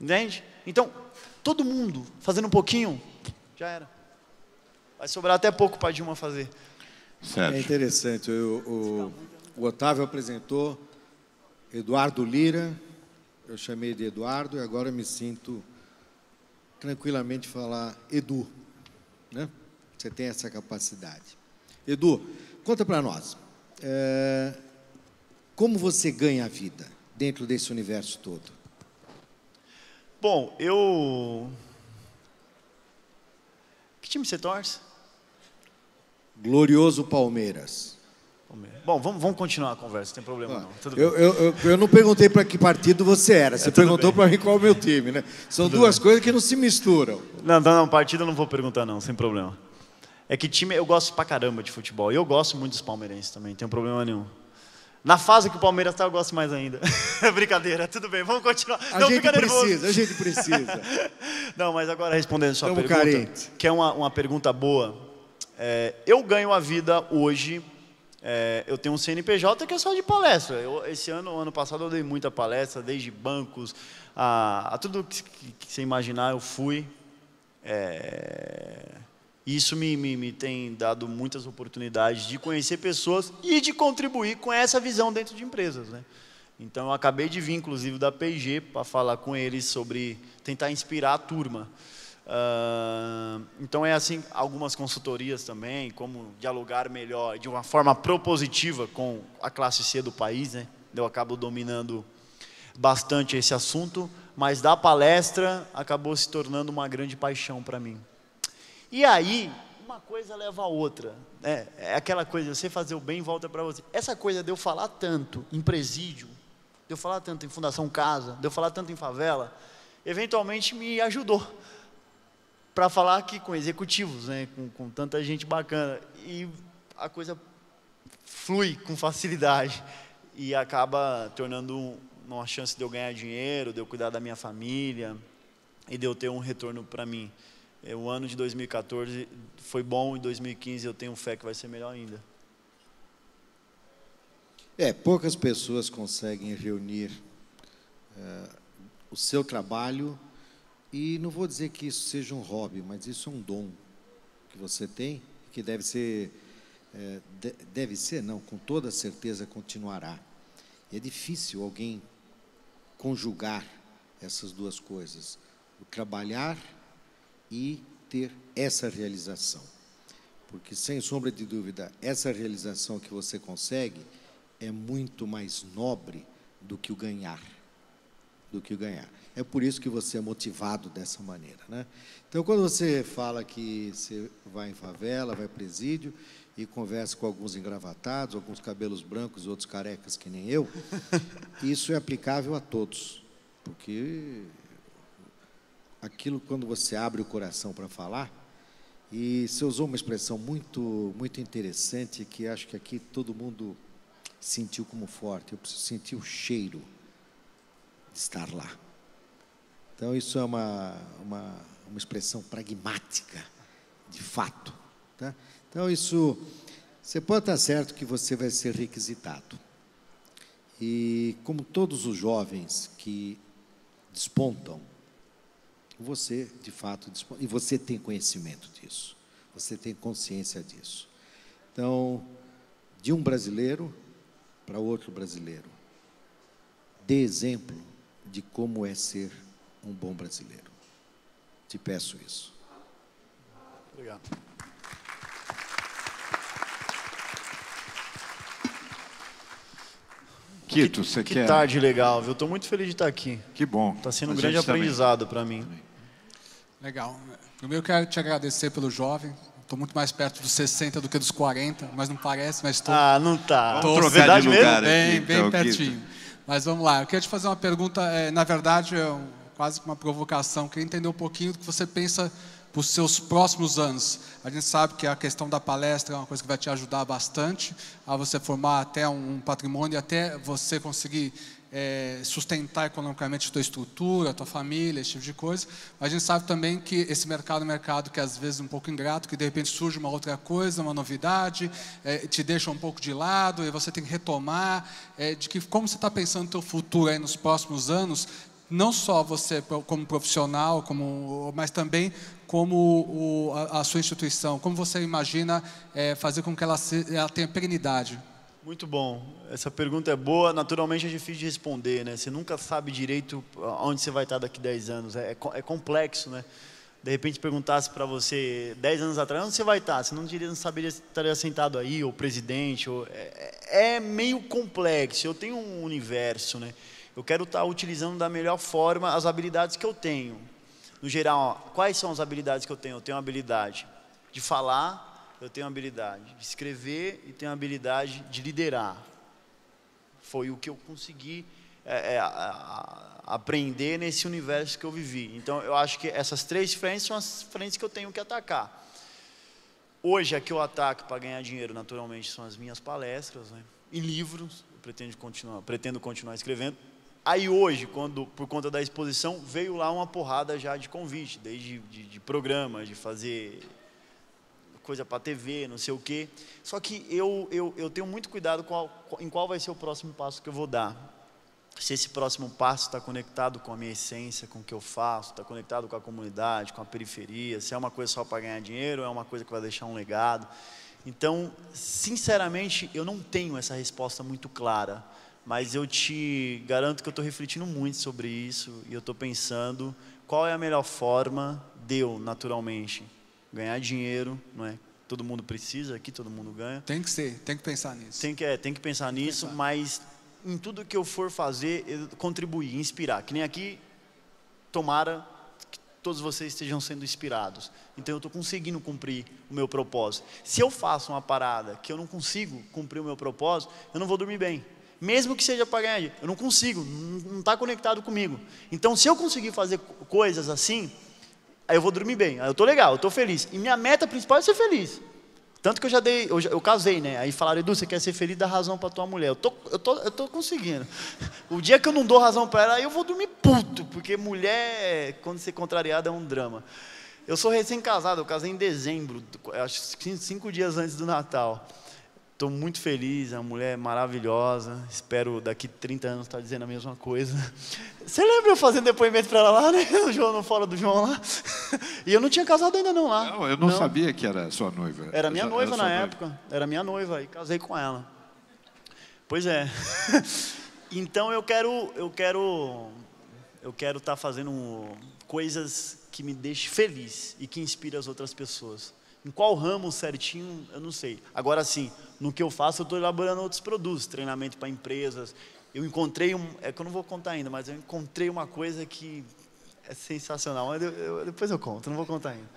Entende? Então, todo mundo fazendo um pouquinho, já era. Vai sobrar até pouco para a Dilma fazer. É interessante. O Otávio apresentou Eduardo Lira, eu chamei de Eduardo e agora me sinto tranquilamente falar Edu, né? Você tem essa capacidade. Edu, conta para nós, como você ganha a vida dentro desse universo todo? Bom, que time você torce? Glorioso Palmeiras. Bom, vamos continuar a conversa, não tem problema não. Tudo eu não perguntei para que partido você era, você perguntou para mim qual é o meu time, né? São duas coisas que não se misturam. Não, partido eu não vou perguntar não, sem problema. É que time, eu gosto pra caramba de futebol, e eu gosto muito dos palmeirenses também, não tem problema nenhum. Na fase que o Palmeiras está, eu gosto mais ainda. Brincadeira, tudo bem, vamos continuar. A gente precisa. Não, mas agora respondendo a sua pergunta, que é uma pergunta boa. Eu ganho a vida hoje... eu tenho um CNPJ que é só de palestra. Ano passado eu dei muita palestra, desde bancos, a tudo que você imaginar eu fui. Isso me tem dado muitas oportunidades de conhecer pessoas e de contribuir com essa visão dentro de empresas, né? Então eu acabei de vir, inclusive, da P&G para falar com eles sobre tentar inspirar a turma. Então assim, algumas consultorias também, como dialogar melhor, de uma forma propositiva com a classe C do país, né? Eu acabo dominando bastante esse assunto, mas da palestra acabou se tornando uma grande paixão para mim. E aí, uma coisa leva a outra, né? É aquela coisa, você fazer o bem volta para você. Essa coisa de eu falar tanto em presídio, de eu falar tanto em Fundação Casa, de eu falar tanto em favela, eventualmente me ajudou para falar aqui com executivos, né, com tanta gente bacana, e a coisa flui com facilidade e acaba tornando uma chance de eu ganhar dinheiro, de eu cuidar da minha família e de eu ter um retorno para mim. O ano de 2014 foi bom, em 2015 eu tenho fé que vai ser melhor ainda. Poucas pessoas conseguem reunir o seu trabalho. E não vou dizer que isso seja um hobby, mas isso é um dom que você tem, que deve ser, não, com toda certeza continuará. E é difícil alguém conjugar essas duas coisas, o trabalhar e ter essa realização. Porque, sem sombra de dúvida, essa realização que você consegue é muito mais nobre do que o ganhar. É por isso que você é motivado dessa maneira, né? Então, quando você fala que você vai em favela, vai presídio e conversa com alguns engravatados, alguns cabelos brancos, outros carecas que nem eu, isso é aplicável a todos, porque aquilo, quando você abre o coração para falar, e você usou uma expressão muito interessante, que acho que aqui todo mundo sentiu como forte. Eu preciso sentir o cheiro de estar lá. Então, isso é uma expressão pragmática, de fato, tá? Então, isso, você pode estar certo que você vai ser requisitado. E, como todos os jovens que despontam, você, de fato, desponta, e você tem conhecimento disso, você tem consciência disso. Então, de um brasileiro para outro brasileiro, dê exemplo de como é ser um bom brasileiro. Te peço isso. Obrigado. Quito, você quer? Que tarde legal, viu? Estou muito feliz de estar aqui. Que bom. Está sendo um grande aprendizado para mim. Legal. Primeiro, eu quero te agradecer pelo jovem. Estou muito mais perto dos 60 do que dos 40, mas não parece, mas estou... Ah, não tá. Vamos trocar de lugar bem, aqui, bem então, pertinho. Mas vamos lá. Eu queria te fazer uma pergunta, na verdade, quase uma provocação. Queria entender um pouquinho do que você pensa para os seus próximos anos. A gente sabe que a questão da palestra é uma coisa que vai te ajudar bastante a você formar até um patrimônio, até você conseguir sustentar economicamente a tua estrutura, a tua família, esse tipo de coisa. Mas a gente sabe também que esse mercado é um mercado que às vezes é um pouco ingrato, que de repente surge uma outra coisa, uma novidade, te deixa um pouco de lado e você tem que retomar, de que como você está pensando no teu futuro aí nos próximos anos, não só você como profissional, mas também como a sua instituição, como você imagina fazer com que ela tenha perenidade? Muito bom. Essa pergunta é boa. Naturalmente é difícil de responder, né? Você nunca sabe direito onde você vai estar daqui 10 anos. É complexo, né? De repente perguntasse para você 10 anos atrás, onde você vai estar? Você não saberia se estaria sentado aí, ou presidente. É meio complexo. Eu tenho um universo, né? Eu quero estar utilizando da melhor forma as habilidades que eu tenho. No geral, quais são as habilidades que eu tenho? Eu tenho a habilidade de falar, eu tenho a habilidade de escrever e tenho a habilidade de liderar. Foi o que eu consegui aprender nesse universo que eu vivi. Então, eu acho que essas 3 frentes são as frentes que eu tenho que atacar. Hoje, a que eu ataco para ganhar dinheiro, naturalmente, são as minhas palestras, né? E livros. Eu pretendo continuar escrevendo. Aí hoje, por conta da exposição, veio lá uma porrada já de convite, desde de programas, de fazer coisa para TV, não sei o quê. Só que eu tenho muito cuidado em qual vai ser o próximo passo que eu vou dar. Se esse próximo passo está conectado com a minha essência, com o que eu faço, está conectado com a comunidade, com a periferia, se é uma coisa só para ganhar dinheiro, é uma coisa que vai deixar um legado. Então, sinceramente, eu não tenho essa resposta muito clara, mas eu te garanto que eu estou refletindo muito sobre isso e eu estou pensando qual é a melhor forma de eu, naturalmente, ganhar dinheiro, não é? Todo mundo precisa, aqui todo mundo ganha. Tem que pensar nisso. Tem que pensar nisso, mas em tudo que eu for fazer, contribuir, inspirar. Que nem aqui, tomara que todos vocês estejam sendo inspirados. Então eu estou conseguindo cumprir o meu propósito. Se eu faço uma parada que eu não consigo cumprir o meu propósito, eu não vou dormir bem. Mesmo que seja para ganhar dinheiro, eu não consigo, não está conectado comigo. Então se eu conseguir fazer coisas assim, aí eu vou dormir bem, aí eu estou legal, eu estou feliz. E minha meta principal é ser feliz. Tanto que eu casei, né? Aí falaram, Edu, você quer ser feliz, dá razão para tua mulher. Eu tô conseguindo. O dia que eu não dou razão para ela, aí eu vou dormir puto, porque mulher, quando ser contrariada, é um drama. Eu sou recém-casado, eu casei em dezembro, acho 5 dias antes do Natal. Estou muito feliz, é uma mulher maravilhosa, espero daqui 30 anos estar dizendo a mesma coisa. Você lembra eu fazendo depoimento para ela lá, né? No fórum do João lá? E eu não tinha casado ainda não lá. Não, eu não sabia que era sua noiva. Era minha noiva na época, era minha noiva e casei com ela. Pois é. Então eu quero estar fazendo coisas que me deixem feliz e que inspirem as outras pessoas. Em qual ramo certinho, eu não sei. Agora sim, no que eu faço, eu estou elaborando outros produtos, treinamento para empresas. Eu encontrei é que eu não vou contar ainda, mas eu encontrei uma coisa que é sensacional. Mas depois eu conto, não vou contar ainda.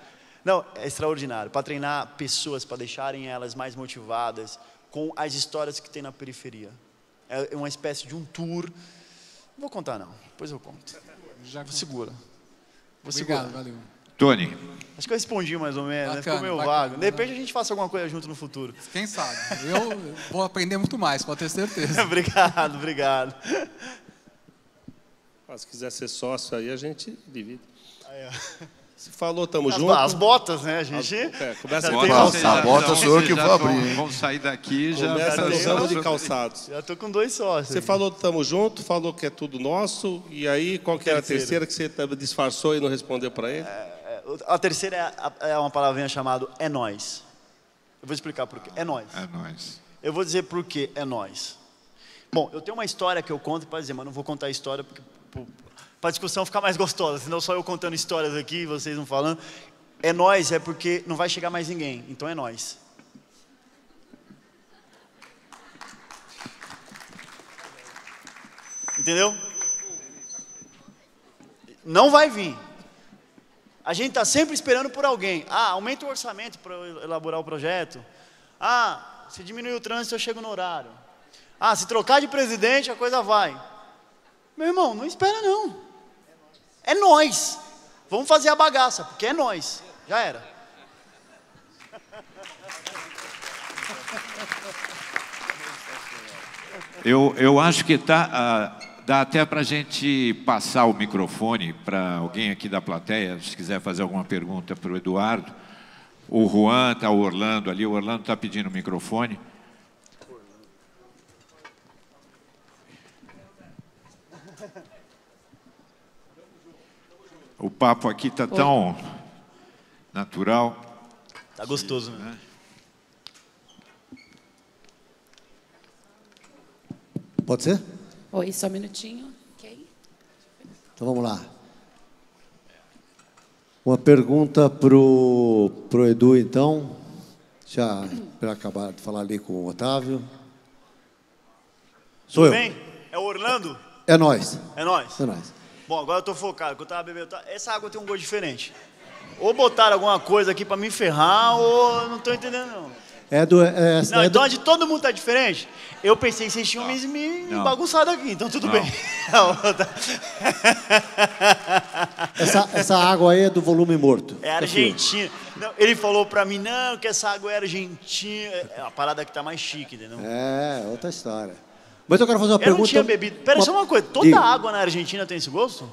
Não, é extraordinário. Para treinar pessoas, para deixarem elas mais motivadas com as histórias que tem na periferia. É uma espécie de um tour. Não vou contar não, depois eu conto. Segura. Obrigado, valeu. Tony. Acho que eu respondi mais ou menos, Bacana, ficou meio bacana, vago. De repente a gente faça alguma coisa junto no futuro. Quem sabe? Eu vou aprender muito mais, pode ter certeza. Obrigado, obrigado. Se quiser ser sócio aí, a gente divide. Aí, ó. Se falou, tamo junto. As botas, né, a gente? Começa Já a tem ter A bota sou eu que vou abrir, hein? Vamos sair daqui e já... Começa no tem ramo outro. de calçados. Já tô com 2 sócios. Você falou tamo junto, falou que é tudo nosso, e aí qual que era a terceira que você disfarçou e não respondeu para ele? A terceira é uma palavrinha chamada é nós. Eu vou explicar por quê. É nós. É nóis. Eu vou dizer por que é nós. Bom, eu tenho uma história que eu conto para dizer, mas não vou contar a história para a discussão ficar mais gostosa, senão só eu contando histórias aqui e vocês não falando. É nós, é porque não vai chegar mais ninguém, então é nós. Entendeu? Não vai vir. A gente está sempre esperando por alguém. Ah, aumenta o orçamento para elaborar o projeto. Ah, se diminuir o trânsito eu chego no horário. Ah, se trocar de presidente a coisa vai. Meu irmão, não espera não. É nós. Vamos fazer a bagaça, porque é nós. Já era. Eu acho que dá até para a gente passar o microfone para alguém aqui da plateia, se quiser fazer alguma pergunta para o Eduardo. O Juan, está o Orlando ali, o Orlando está pedindo o microfone. O papo aqui está tão natural. Tá gostoso, né? Pode ser? Oi, só um minutinho. Ok. Então vamos lá. Uma pergunta pro Edu, então. Já para acabar de falar ali com o Otávio. Sou eu. Bem, é o Orlando? É nós. É nós? É nós. Bom, agora eu tô focado, que eu tava bebendo. Essa água tem um gosto diferente. Ou botaram alguma coisa aqui para me ferrar, ou não tô entendendo não. Não, então a de todo mundo tá diferente. Eu pensei que vocês tinham me bagunçado aqui, então tudo bem. Essa água aí é do volume morto. É argentina. Não, ele falou pra mim, não, que essa água é argentina. É uma parada que tá mais chique, entendeu? É, outra história. Mas eu quero fazer uma Eu pergunta... não tinha bebido. Pera, só uma coisa. Toda água na Argentina tem esse gosto?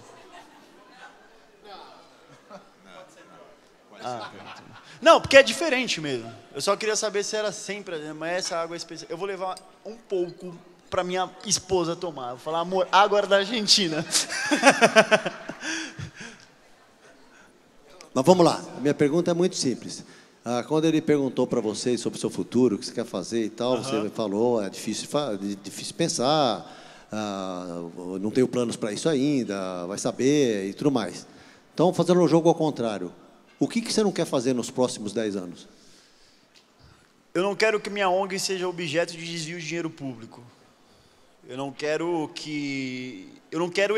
Não, porque é diferente mesmo. Eu só queria saber se era sempre, mas essa água é especial. Eu vou levar um pouco para minha esposa tomar. Vou falar, amor, água era da Argentina. Mas vamos lá. A minha pergunta é muito simples. Quando ele perguntou para vocês sobre o seu futuro, o que você quer fazer e tal, você falou, é difícil pensar, não tenho planos para isso ainda, vai saber e tudo mais. Então, fazendo o jogo ao contrário, o que você não quer fazer nos próximos 10 anos? Eu não quero que minha ONG seja objeto de desvio de dinheiro público. Eu não quero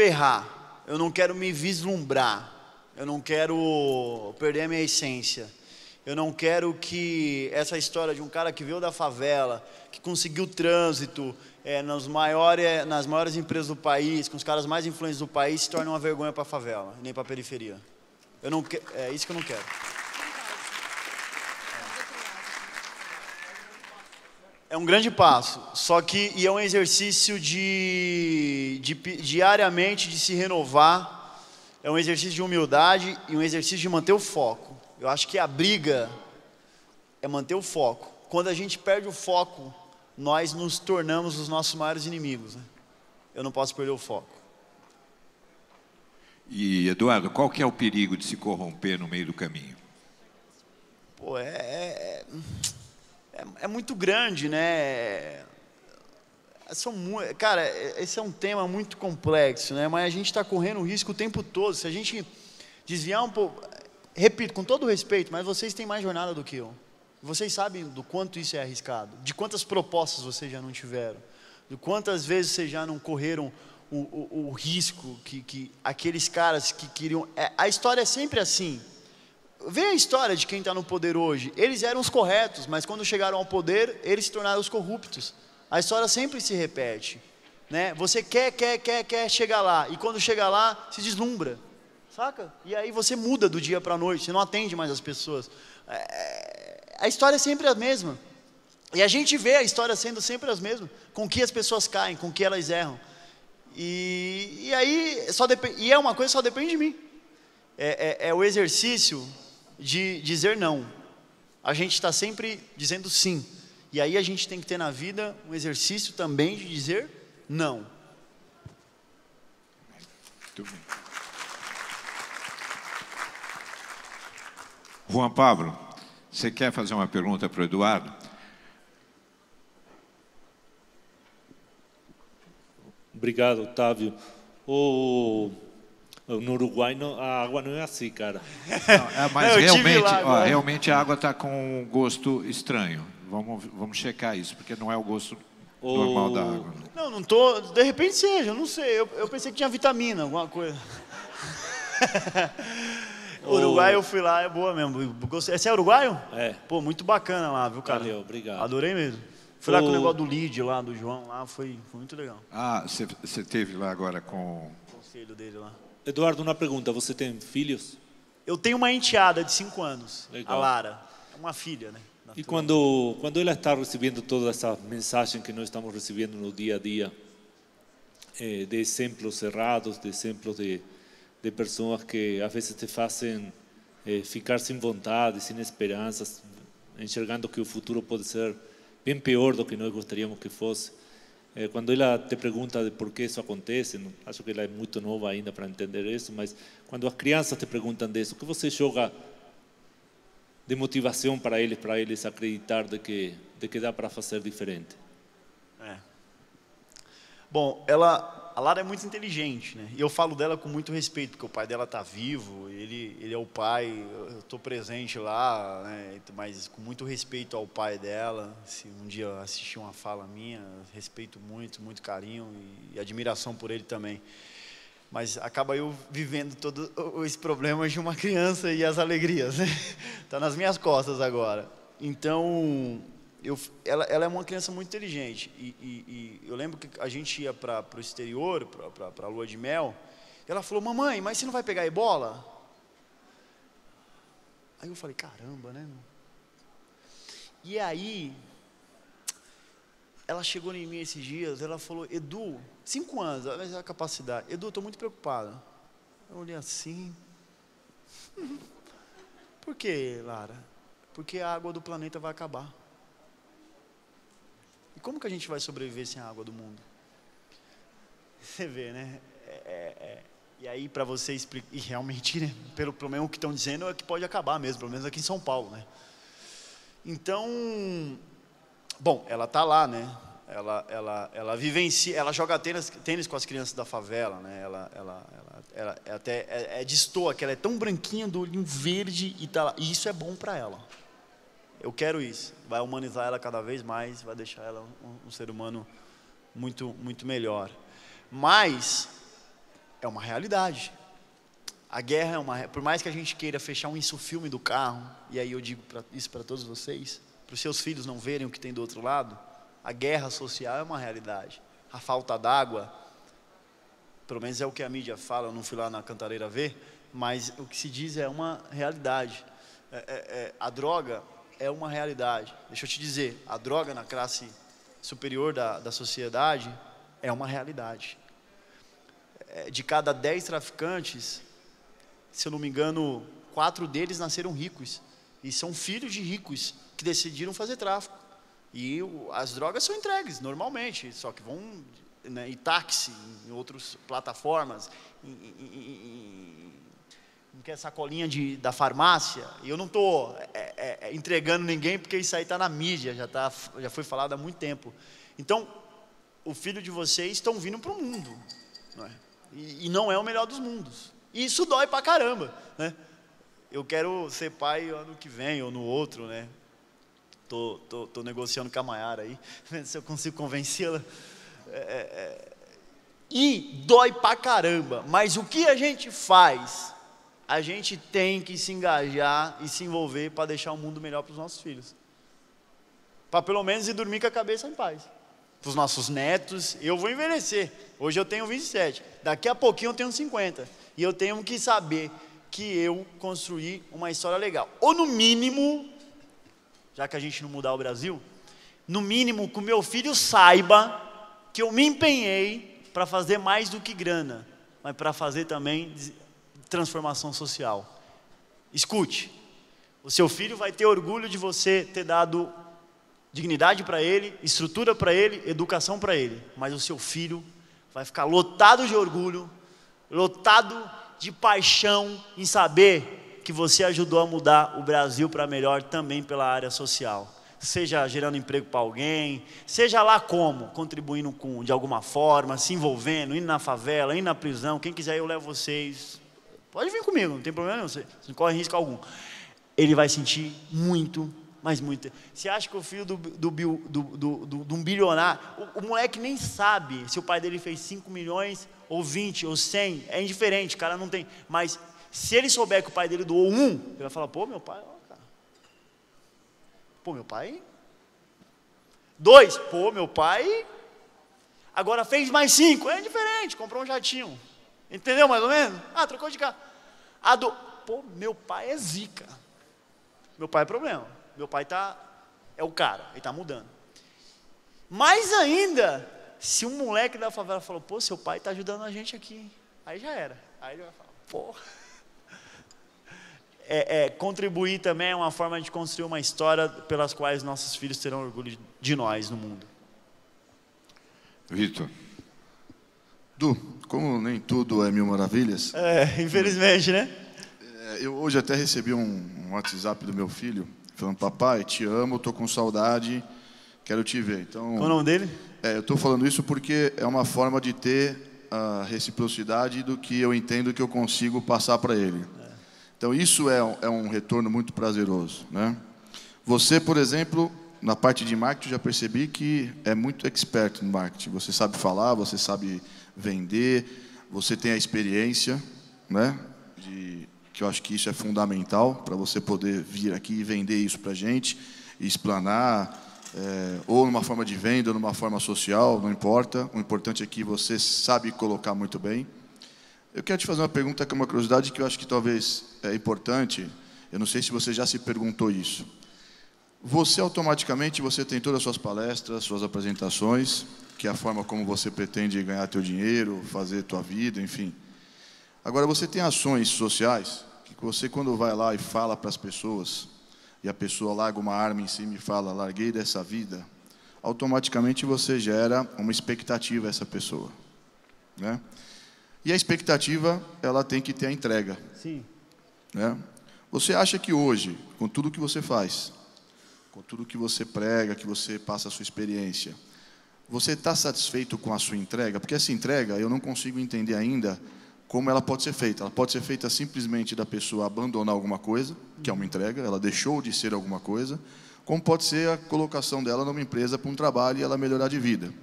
errar. Eu não quero me vislumbrar. Eu não quero perder a minha essência. Eu não quero que essa história de um cara que veio da favela, que conseguiu trânsito nas maiores empresas do país, com os caras mais influentes do país, se torne uma vergonha para a favela, nem para a periferia. É isso que eu não quero. É um grande passo, só que é um exercício diariamente de se renovar, é um exercício de humildade e um exercício de manter o foco. Eu acho que a briga é manter o foco. Quando a gente perde o foco, nós nos tornamos os nossos maiores inimigos, né? Eu não posso perder o foco. E, Eduardo, qual que é o perigo de se corromper no meio do caminho? Pô, é muito grande, né? Cara, esse é um tema muito complexo, né? Mas a gente está correndo risco o tempo todo. Se a gente desviar um pouco... repito, com todo respeito, mas vocês têm mais jornada do que eu. Vocês sabem do quanto isso é arriscado, de quantas propostas vocês já não tiveram, de quantas vezes vocês já não correram o risco que aqueles caras que queriam... a história é sempre assim. Vê a história de quem está no poder hoje. Eles eram os corretos, mas quando chegaram ao poder, eles se tornaram os corruptos. A história sempre se repete, né? Você quer chegar lá, e quando chega lá, se deslumbra, saca? E aí você muda do dia para a noite, você não atende mais as pessoas. A história é sempre a mesma. E a gente vê a história sendo sempre as mesmas, com que as pessoas caem, com que elas erram. E aí, e é uma coisa que só depende de mim. É o exercício de dizer não. A gente está sempre dizendo sim. E aí a gente tem que ter na vida um exercício também de dizer não. Muito bem. Juan Pablo, você quer fazer uma pergunta para o Eduardo? Obrigado, Otávio. No Uruguai a água não é assim, cara. Não, mas realmente a água está com um gosto estranho. Vamos checar isso, porque não é o gosto normal da água. Não tô. De repente seja, não sei. Eu pensei que tinha vitamina, alguma coisa. Uruguai eu fui lá, é boa mesmo. Esse é uruguaio? É. Pô, muito bacana lá, viu, cara? Valeu, obrigado. Adorei mesmo. Fui lá com o negócio do lead lá, do João lá, foi muito legal. Ah, você esteve lá agora com... O conselho dele lá. Eduardo, uma pergunta, você tem filhos? Eu tenho uma enteada de 5 anos, legal. A Lara. É uma filha, né? E quando ela está recebendo toda essa mensagem que nós estamos recebendo no dia a dia, de exemplos errados, de exemplos de pessoas que às vezes te fazem ficar sem vontade, sem esperanças, enxergando que o futuro pode ser bem pior do que nós gostaríamos que fosse. Quando ela te pergunta de por que isso acontece, acho que ela é muito nova ainda para entender isso, mas quando as crianças te perguntam disso, o que você joga de motivação para eles acreditar de que dá para fazer diferente? Bom, a Lara é muito inteligente, né? E eu falo dela com muito respeito, porque o pai dela está vivo, ele é o pai, eu estou presente lá, né? Mas com muito respeito ao pai dela. Se um dia eu assistir uma fala minha, respeito muito, muito carinho e admiração por ele também. Mas acaba eu vivendo todos os problemas de uma criança e as alegrias, né? Tá nas minhas costas agora. Então, ela é uma criança muito inteligente. E eu lembro que a gente ia para o exterior, para a lua de mel. E ela falou: mamãe, mas você não vai pegar ebola? Aí eu falei: caramba, né? E aí, ela chegou em mim esses dias, ela falou: Edu, 5 anos, olha a capacidade. Edu, estou muito preocupada. Eu olhei assim. Por quê, Lara? Porque a água do planeta vai acabar. E como que a gente vai sobreviver sem a água do mundo? Você vê, né? E aí, para você explicar, e realmente, né, pelo menos o que estão dizendo é que pode acabar mesmo, pelo menos aqui em São Paulo, né? Então, bom, ela está lá, né? Ela vivencia, ela joga tênis com as crianças da favela, né? Ela até destoa que ela é tão branquinha, do olhinho verde e tá lá. E isso é bom para ela. Eu quero isso. Vai humanizar ela cada vez mais, vai deixar ela um ser humano muito, muito melhor. Mas é uma realidade. A guerra é uma... Por mais que a gente queira fechar um insufilme do carro, e aí eu digo isso para todos vocês, para os seus filhos não verem o que tem do outro lado, a guerra social é uma realidade. A falta d'água, pelo menos é o que a mídia fala, eu não fui lá na Cantareira ver, mas o que se diz é uma realidade. A droga é uma realidade. Deixa eu te dizer, a droga na classe superior da sociedade é uma realidade. De cada 10 traficantes, se eu não me engano, 4 deles nasceram ricos. E são filhos de ricos que decidiram fazer tráfico. E as drogas são entregues normalmente, só que vão, né, em táxi, em outras plataformas, que é sacolinha da farmácia. E eu não estou entregando ninguém, porque isso aí está na mídia, já foi falado há muito tempo. Então, o filho de vocês estão vindo para o mundo, não é? E não é o melhor dos mundos. E isso dói pra caramba, né? Eu quero ser pai ano que vem ou no outro, né? Tô negociando com a Mayara aí, vendo se eu consigo convencê-la. E dói pra caramba, mas o que a gente faz? A gente tem que se engajar e se envolver para deixar o mundo melhor para os nossos filhos. Para pelo menos ir dormir com a cabeça em paz. Para os nossos netos, eu vou envelhecer. Hoje eu tenho 27, daqui a pouquinho eu tenho 50. E eu tenho que saber que eu construí uma história legal. Ou no mínimo, já que a gente não mudar o Brasil, no mínimo que o meu filho saiba que eu me empenhei para fazer mais do que grana, mas para fazer também transformação social. Escute, o seu filho vai ter orgulho de você ter dado dignidade para ele, estrutura para ele, educação para ele, mas o seu filho vai ficar lotado de orgulho, lotado de paixão em saber que você ajudou a mudar o Brasil para melhor também pela área social. Seja gerando emprego para alguém, seja lá como, contribuindo de alguma forma, se envolvendo, indo na favela, indo na prisão, quem quiser eu levo vocês. Pode vir comigo, não tem problema nenhum, você não corre risco algum. Ele vai sentir muito, mas muito. Você acha que o filho de um bilionário, o moleque nem sabe se o pai dele fez 5 milhões, ou 20, ou 100, é indiferente, o cara não tem. Mas se ele souber que o pai dele doou 1, ele vai falar, pô, meu pai, ó, cara. Pô, meu pai. 2, pô, meu pai. Agora fez mais 5, é indiferente, comprou um jatinho. Entendeu mais ou menos? Ah, trocou de carro. Pô, meu pai é zica. Meu pai é problema. Meu pai é o cara, ele está mudando. Mais ainda, se um moleque da favela falou, pô, seu pai está ajudando a gente aqui. Aí já era. Aí ele vai falar, pô. Contribuir também é uma forma de construir uma história pelas quais nossos filhos terão orgulho de nós no mundo. Vitor. Du, como nem tudo é mil maravilhas. Infelizmente, né? Eu hoje até recebi um WhatsApp do meu filho, falando, papai, te amo, estou com saudade, quero te ver. Então, qual o nome dele? Eu estou falando isso porque é uma forma de ter a reciprocidade do que eu entendo que eu consigo passar para ele. Então, isso é um retorno muito prazeroso, né? Você, por exemplo, na parte de marketing, já percebi que é muito expert no marketing. Você sabe falar, você sabe vender, você tem a experiência, né? Que eu acho que isso é fundamental para você poder vir aqui e vender isso para a gente, e explanar, ou numa forma de venda, ou numa forma social, não importa. O importante é que você sabe colocar muito bem. Eu quero te fazer uma pergunta que é uma curiosidade que eu acho que talvez é importante. Eu não sei se você já se perguntou isso. Você automaticamente, você tem todas as suas palestras, suas apresentações, que é a forma como você pretende ganhar teu dinheiro, fazer tua vida, enfim. Agora, você tem ações sociais, que você quando vai lá e fala para as pessoas, e a pessoa larga uma arma em cima e fala, larguei dessa vida, automaticamente você gera uma expectativa a essa pessoa, né? E a expectativa, ela tem que ter a entrega. Sim. Né? Você acha que hoje, com tudo que você faz, com tudo que você prega, que você passa a sua experiência, você está satisfeito com a sua entrega? Porque essa entrega, eu não consigo entender ainda como ela pode ser feita. Ela pode ser feita simplesmente da pessoa abandonar alguma coisa, que é uma entrega, ela deixou de ser alguma coisa, como pode ser a colocação dela numa empresa para um trabalho e ela melhorar de vida.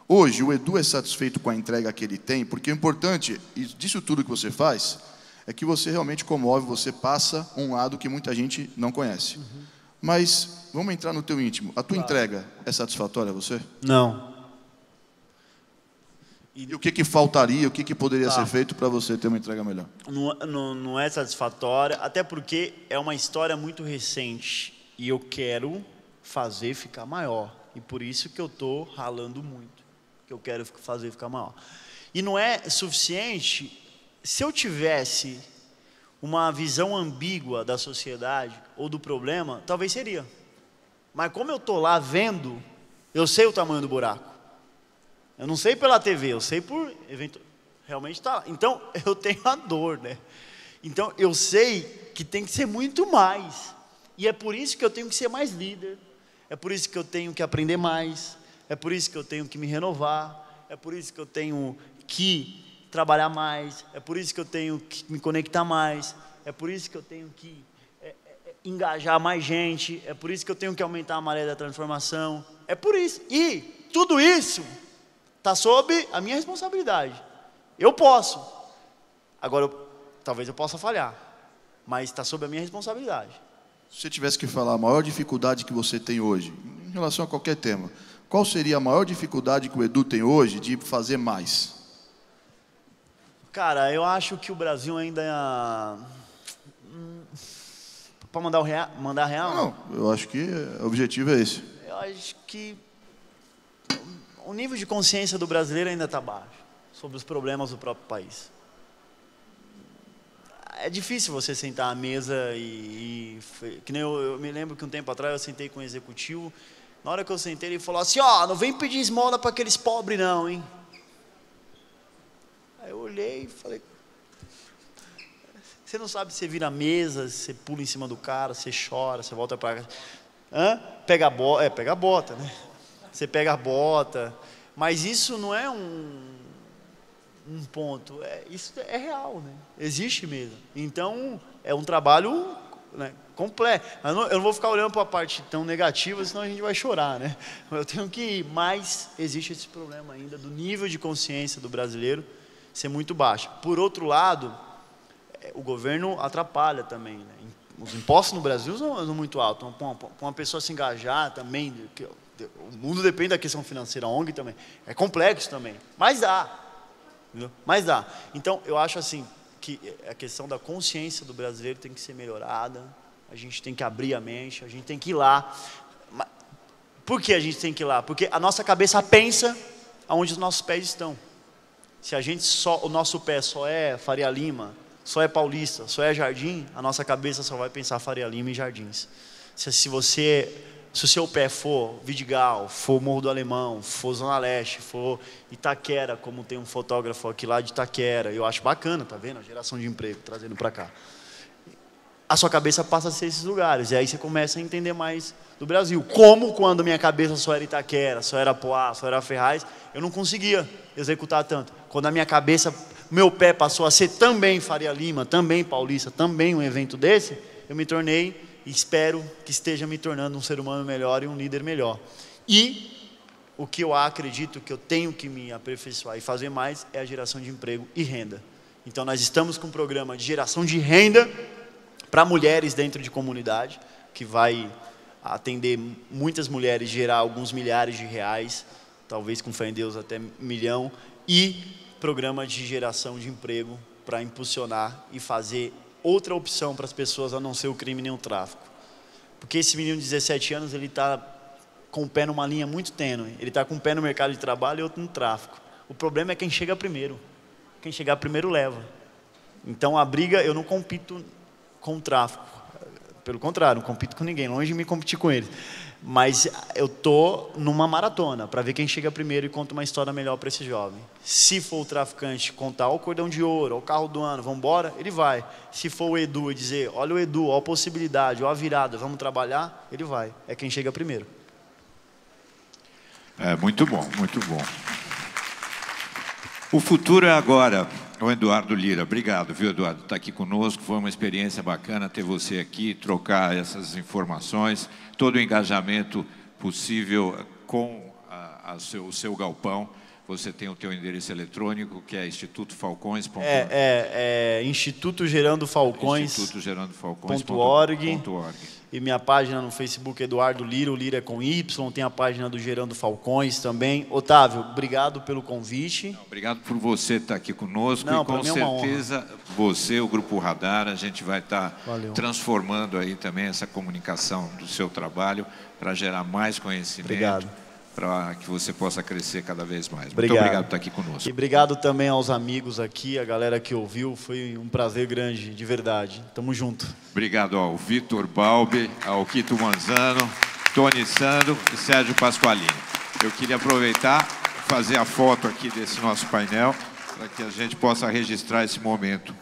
Hoje, o Edu é satisfeito com a entrega que ele tem, porque o importante disso tudo que você faz é que você realmente comove, você passa um lado que muita gente não conhece. Mas vamos entrar no teu íntimo. A tua entrega é satisfatória a você? Não. E o que faltaria, o que poderia ser feito para você ter uma entrega melhor? Não é satisfatória, até porque é uma história muito recente e eu quero fazer ficar maior. E por isso que eu estou ralando muito, que eu quero fazer ficar maior. E não é suficiente, se eu tivesse uma visão ambígua da sociedade ou do problema, talvez seria. Mas como eu estou lá vendo, eu sei o tamanho do buraco. Eu não sei pela TV, eu sei por evento, realmente está lá. Então, eu tenho a dor, né? Então, eu sei que tem que ser muito mais. E é por isso que eu tenho que ser mais líder. É por isso que eu tenho que aprender mais. É por isso que eu tenho que me renovar. É por isso que eu tenho que trabalhar mais. É por isso que eu tenho que me conectar mais. é por isso que eu tenho que engajar mais gente, é por isso que eu tenho que aumentar a maré da transformação, é por isso. E tudo isso está sob a minha responsabilidade. Eu posso. Agora, talvez eu possa falhar, mas está sob a minha responsabilidade. Se você tivesse que falar a maior dificuldade que você tem hoje, em relação a qualquer tema, qual seria a maior dificuldade que o Edu tem hoje de fazer mais? Cara, eu acho que o Brasil ainda... Para mandar real? Não, eu acho que o objetivo é esse. Eu acho que o nível de consciência do brasileiro ainda está baixo sobre os problemas do próprio país. É difícil você sentar à mesa que nem eu me lembro que um tempo atrás eu sentei com um executivo. Na hora que eu sentei, ele falou assim: ó, não vem pedir esmola para aqueles pobres não, hein? Aí eu olhei e falei: você não sabe se você vira a mesa, você pula em cima do cara, você chora, você volta para casa. Pega a bota, né? Você pega a bota. Mas isso não é um ponto, isso é real, né? Existe mesmo. Então, é um trabalho, né, completo. Eu não vou ficar olhando para a parte tão negativa, senão a gente vai chorar, né? Eu tenho que mais existe esse problema ainda do nível de consciência do brasileiro ser muito baixo. Por outro lado, o governo atrapalha também, né? Os impostos no Brasil são muito altos. Então, para uma pessoa se engajar também, o mundo depende da questão financeira, a ONG também. É complexo também, mas dá. Mas dá. Então, eu acho assim, que a questão da consciência do brasileiro tem que ser melhorada, a gente tem que abrir a mente, a gente tem que ir lá. Por que a gente tem que ir lá? Porque a nossa cabeça pensa aonde os nossos pés estão. Se o nosso pé só é Faria Lima, só é Paulista, só é Jardim, a nossa cabeça só vai pensar Faria Lima e Jardins. Se o seu pé for Vidigal, for Morro do Alemão, for Zona Leste, for Itaquera, como tem um fotógrafo aqui lá de Itaquera, eu acho bacana, tá vendo? A geração de emprego, trazendo para cá. A sua cabeça passa a ser esses lugares, e aí você começa a entender mais do Brasil. Como quando minha cabeça só era Itaquera, só era Poá, só era Ferraz, eu não conseguia executar tanto. Quando a minha cabeça, meu pé passou a ser também Faria Lima, também Paulista, também um evento desse, eu me tornei... E espero que esteja me tornando um ser humano melhor e um líder melhor. E o que eu acredito que eu tenho que me aperfeiçoar e fazer mais é a geração de emprego e renda. Então nós estamos com um programa de geração de renda para mulheres dentro de comunidade, que vai atender muitas mulheres, gerar alguns milhares de reais, talvez com fé em Deus até 1 milhão, e programa de geração de emprego para impulsionar e fazer outra opção para as pessoas a não ser o crime nem o tráfico. Porque esse menino de 17 anos, ele está com o pé numa linha muito tênue. Ele está com o pé no mercado de trabalho e outro no tráfico. O problema é quem chega primeiro. Quem chegar primeiro leva. Então a briga, eu não compito com o tráfico. Pelo contrário, não compito com ninguém, longe de me competir com eles. Mas eu estou numa maratona para ver quem chega primeiro e conta uma história melhor para esse jovem. Se for o traficante contar o cordão de ouro, o carro do ano, vamos embora, ele vai. Se for o Edu e dizer, olha o Edu, olha a possibilidade, olha a virada, vamos trabalhar, ele vai. É quem chega primeiro. Muito bom, muito bom. O futuro é agora. O Eduardo Lira, obrigado, viu, Eduardo? Está aqui conosco, foi uma experiência bacana ter você aqui, trocar essas informações, todo o engajamento possível com o seu galpão. Você tem o teu endereço eletrônico, que é institutofalcões.org. institutogerandofalcões.org. E minha página no Facebook é Eduardo Lira, o Lira é com Y, tem a página do Gerando Falcões também. Otávio, obrigado pelo convite. Obrigado por você estar aqui conosco. E com certeza você, o Grupo Radar, a gente vai estar transformando aí também essa comunicação do seu trabalho para gerar mais conhecimento, para que você possa crescer cada vez mais. Muito obrigado por estar aqui conosco. E obrigado também aos amigos aqui, a galera que ouviu, foi um prazer grande, de verdade. Tamo junto. Obrigado ao Vitor Balbi, ao Quito Manzano, Tony Sando e Sérgio Pasqualini. Eu queria aproveitar e fazer a foto aqui desse nosso painel, para que a gente possa registrar esse momento